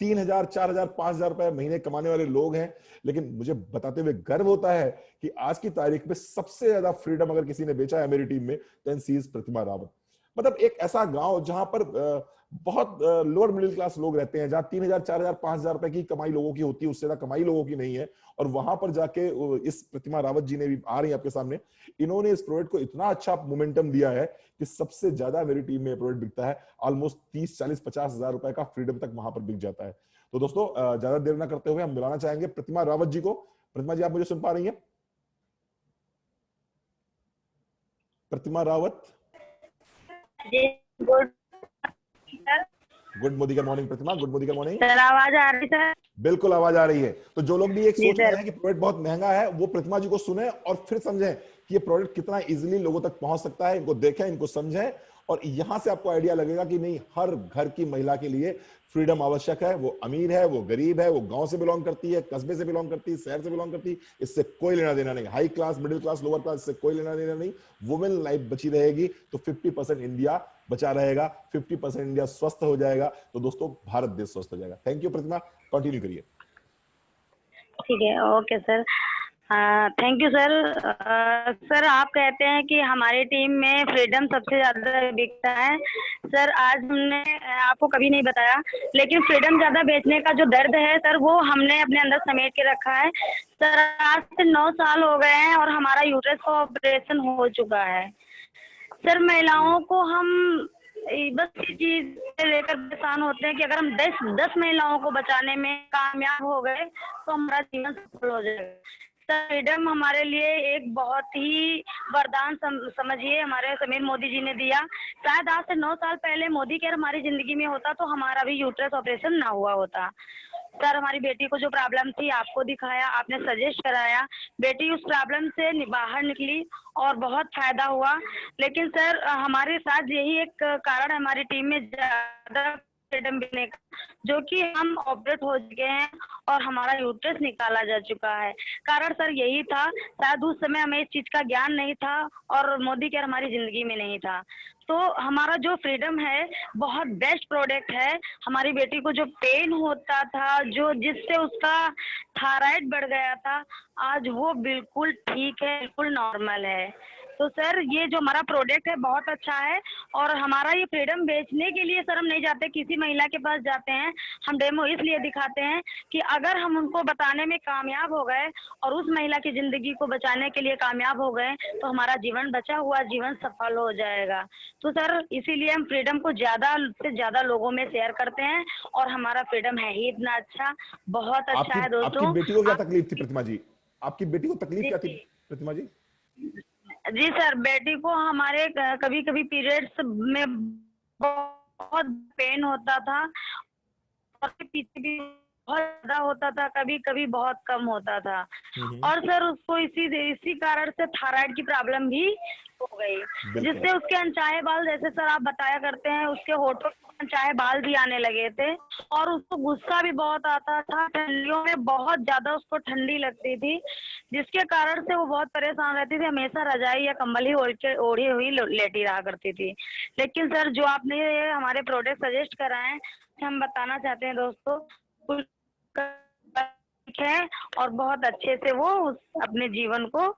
Speaker 1: 3,000, 4,000, 5,000 रुपए महीने कमाने वाले लोग हैं। लेकिन मुझे बताते हुए गर्व होता है कि आज की तारीख में सबसे ज्यादा फ्रीडम अगर किसी ने बेचा है मेरी टीम में, देन सी इज प्रतिमा रावत। मतलब एक ऐसा गांव जहां पर बहुत लोअर मिडिल क्लास लोग रहते हैं, जहां 3,000, 4,000, 5,000 रुपए की कमाई लोगों की होती है, उससे ज्यादा कमाई लोगों की नहीं है। और वहां पर जाके इस प्रतिमा रावत जी ने भी, आ रही है आपके सामने, इन्होंने इस प्रोडक्ट को इतना अच्छा मोमेंटम दिया है कि सबसे ज्यादा मेरी टीम में प्रोडक्ट बिकता है। ऑलमोस्ट 30, 40, 50 हजार रुपए का फ्रीडम तक वहां पर बिक जाता है। तो दोस्तों ज्यादा देर ना करते हुए हम बुलाना चाहेंगे प्रतिमा रावत जी को। प्रतिमा जी, आप मुझे सुन पा रही हैं? Pratima Rawat.
Speaker 2: Good sir.
Speaker 1: Good Modi का मॉर्निंग प्रतिमा, गुड मोदी का मॉर्निंग।
Speaker 2: सर आवाज आ रही सर?
Speaker 1: बिल्कुल आवाज आ रही है। तो जो लोग भी एक
Speaker 2: जी
Speaker 1: सोच रहे
Speaker 2: सर।
Speaker 1: हैं कि प्रोडक्ट बहुत महंगा है, वो प्रतिमा जी को सुने और फिर समझें कि ये प्रोडक्ट कितना इजीली लोगों तक पहुंच सकता है। इनको देखें, इनको समझें, और यहां से आपको आइडिया लगेगा कि नहीं, हर घर की महिला के लिए फ्रीडम आवश्यक है। वो अमीर है, वो गरीब है, वो गांव से बिलोंग करती है, कस्बे से बिलोंग करती है, शहर से बिलोंग करती है, इससे कोई लेना देना नहीं। High class, middle class, lower class, इससे कोई लेना देना नहीं। वुमेन लाइफ बची रहेगी तो 50% इंडिया बचा रहेगा, 50% इंडिया स्वस्थ हो जाएगा, तो दोस्तों भारत देश स्वस्थ हो जाएगा। थैंक यू प्रतिमा, कंटिन्यू करिए।
Speaker 2: ठीक है, okay sir. Thank you sir. Sir आप कहते हैं कि हमारी टीम में फ्रीडम सबसे ज्यादा बिकता है। सर आज हमने आपको कभी नहीं बताया, लेकिन फ्रीडम ज्यादा बेचने का जो दर्द है सर, वो हमने अपने अंदर समेट के रखा है। सर आज से 9 साल हो गए हैं और हमारा यूट्रस का ऑपरेशन हो चुका है। सर महिलाओं को हम बस इस चीज से लेकर परेशान होते हैं कि अगर हम 10 महिलाओं को बचाने में कामयाब हो गए तो हमारा जीवन सफल हो जाएगा। सर फ्रीडम हमारे लिए एक बहुत ही वरदान समझिए, हमारे समीर मोदी जी ने दिया। शायद आज से 9 साल पहले मोदी केयर हमारी जिंदगी में होता तो हमारा भी यूट्रस ऑपरेशन ना हुआ होता। सर हमारी बेटी को जो प्रॉब्लम थी आपको दिखाया, आपने सजेस्ट कराया, बेटी उस प्रॉब्लम से बाहर निकली और बहुत फायदा हुआ। लेकिन सर हमारे साथ यही एक कारण है हमारी टीम में ज्यादा फ्रीडम देने का, जो कि हम ऑपरेट हो चुके हैं और हमारा यूट्रस निकाला जा चुका है। कारण सर यही था, शायद उस समय हमें इस चीज का ज्ञान नहीं था और मोदी केयर हमारी जिंदगी में नहीं था। तो हमारा जो फ्रीडम है बहुत बेस्ट प्रोडक्ट है। हमारी बेटी को जो पेन होता था, जो जिससे उसका थायराइड बढ़ गया था, आज वो बिल्कुल ठीक है, बिल्कुल नॉर्मल है। तो सर ये जो हमारा प्रोडक्ट है बहुत अच्छा है। और हमारा ये फ्रीडम बेचने के लिए सर हम नहीं जाते, किसी महिला के पास जाते हैं, हम डेमो इसलिए दिखाते हैं कि अगर हम उनको बताने में कामयाब हो गए और उस महिला की जिंदगी को बचाने के लिए कामयाब हो गए तो हमारा जीवन बचा हुआ जीवन सफल हो जाएगा। तो सर इसीलिए हम फ्रीडम को ज्यादा से ज्यादा लोगों में शेयर करते हैं और हमारा फ्रीडम है ही इतना अच्छा, बहुत अच्छा है
Speaker 1: आपकी
Speaker 2: दोस्तों।
Speaker 1: बेटी को क्या तकलीफ थी प्रतिमा जी? आपकी बेटी को तकलीफ क्या थी प्रतिमा जी?
Speaker 2: जी सर, बेटी को हमारे कभी कभी पीरियड्स में बहुत पेन होता था और पीछे भी बहुत ज्यादा होता था, कभी कभी बहुत कम होता था। और सर उसको इसी कारण से थायराइड की प्रॉब्लम भी हो गई, जिससे उसके अनचाहे बाल, जैसे सर आप बताया करते हैं, उसके होठों पे अनचाहे बाल भी आने लगे थे और उसको गुस्सा भी बहुत आता था। ठंडियों में बहुत ज्यादा उसको ठंडी लगती थी, जिसके कारण से वो बहुत परेशान रहती थी, हमेशा रजाई या कंबल ही ओढ़ी हुई लेटी रहा करती थी। लेकिन सर जो आपने हमारे प्रोडक्ट सजेस्ट कराए, हम बताना चाहते हैं दोस्तों, कुछ है और बहुत अच्छे से वो अपने जीवन को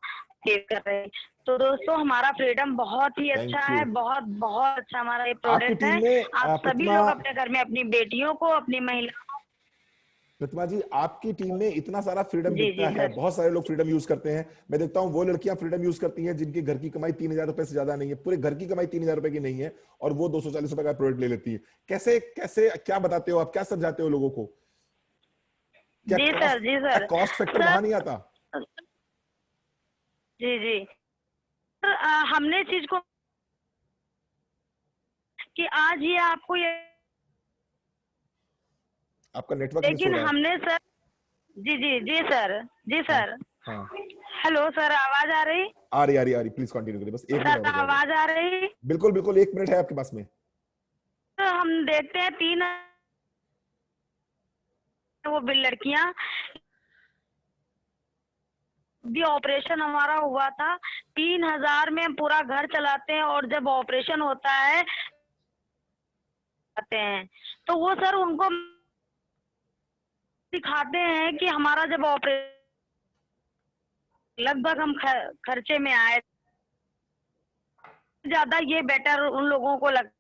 Speaker 2: सेव कर रहे हैं। तो दोस्तों हमारा फ्रीडम बहुत ही अच्छा है, बहुत बहुत अच्छा हमारा ये प्रोडक्ट है। आप सभी लोग अपने घर में अपनी बेटियों को, अपनी महिलाओं।
Speaker 1: प्रतिमा जी, आपकी टीम में इतना सारा फ्रीडम दिखता है,
Speaker 2: सर।
Speaker 1: बहुत सारे लोग फ्रीडम यूज करते हैं। मैं देखता हूं वो लड़कियां फ्रीडम यूज करती हैं जिनकी घर की कमाई 3,000 रुपए से ज्यादा नहीं है, पूरे घर की कमाई 3,000 रुपए की नहीं है, और वो 240 रुपए का प्रोडक्ट ले लेती है। कैसे कैसे क्या बताते हो आप, क्या समझाते हो लोगों को? क्या
Speaker 2: जी सर, जी सर,
Speaker 1: कॉस्ट फैक्टर वहां नहीं आता?
Speaker 2: जी जी सर, हमने चीज को कि आज ये आपको ये,
Speaker 1: आपका नेटवर्क मिस हो
Speaker 2: लेकिन
Speaker 1: रहा है।
Speaker 2: हमने सर, जी जी जी सर, जी सर,
Speaker 1: हाँ।
Speaker 2: हेलो सर, आवाज आ रही?
Speaker 1: आ रही, प्लीज कंटिन्यू करिए, बस 1 मिनट
Speaker 2: सर
Speaker 1: और हो जाएगा।
Speaker 2: आवाज आ रही?
Speaker 1: बिल्कुल बिल्कुल, 1 मिनट है आपके पास में।
Speaker 2: तो हम देखते हैं 3 वो लड़कियां भी ऑपरेशन हमारा हुआ था, 3,000 में हम पूरा घर चलाते हैं और जब ऑपरेशन होता है आते हैं तो वो सर उनको दिखाते हैं कि हमारा जब ऑपरेशन लगभग हम खर्चे में आए, ज्यादा ये बेटर उन लोगों को लग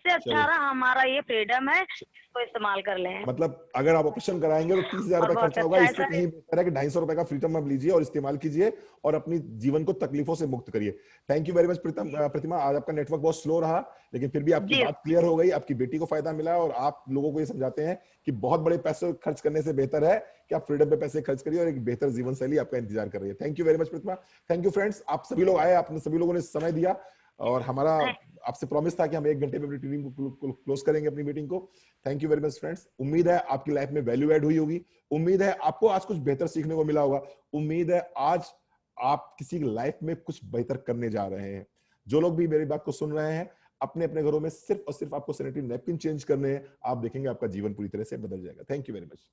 Speaker 6: से 18 हमारा ये फ्रीडम है, तो इस्तेमाल कर लें।
Speaker 1: मतलब अगर आप ऑपरेशन कराएंगे तो 30,000
Speaker 6: और
Speaker 1: रुपए
Speaker 6: बहुत
Speaker 1: खर्चा होगा,
Speaker 6: अच्छा है
Speaker 1: इससे
Speaker 6: सर।
Speaker 1: कहीं बेहतर है कि 250 रुपए का फ्रीडम आप लीजिए और इस्तेमाल कीजिए और अपनी जीवन को तकलीफों से मुक्त करिए। थैंक यू वेरी मच प्रतिमा, आज आपका नेटवर्क बहुत स्लो रहा, लेकिन फिर भी आपकी
Speaker 6: जी।
Speaker 1: बात क्लियर हो गई, आपकी बेटी को फायदा मिला और आप लोगों को ये समझाते हैं कि बहुत बड़े पैसे खर्च करने से बेहतर है कि आप फ्रीडम पे पैसे खर्च करिए और एक बेहतर जीवन शैली आपका इंतजार कर रही है। Thank you very much Pratima. Thank you friends, आप सभी लोग आए, आपने सभी लोगों ने समय दिया और हमारा आपसे प्रॉमिस था कि हम 1 घंटे में अपनी टीम को क्लोज करेंगे अपनी मीटिंग को। Thank you very much friends. उम्मीद है आपकी लाइफ में वैल्यू ऐड हुई होगी, उम्मीद है आपको आज कुछ बेहतर सीखने को मिला होगा, उम्मीद है आज आप किसी की लाइफ में कुछ बेहतर करने जा रहे हैं। जो लोग भी मेरी बात को सुन रहे हैं, अपने अपने घरों में सिर्फ और सिर्फ आपको सैनिटरी नैपकिन चेंज करने हैं, आप देखेंगे आपका जीवन पूरी तरह से बदल जाएगा। Thank you very much.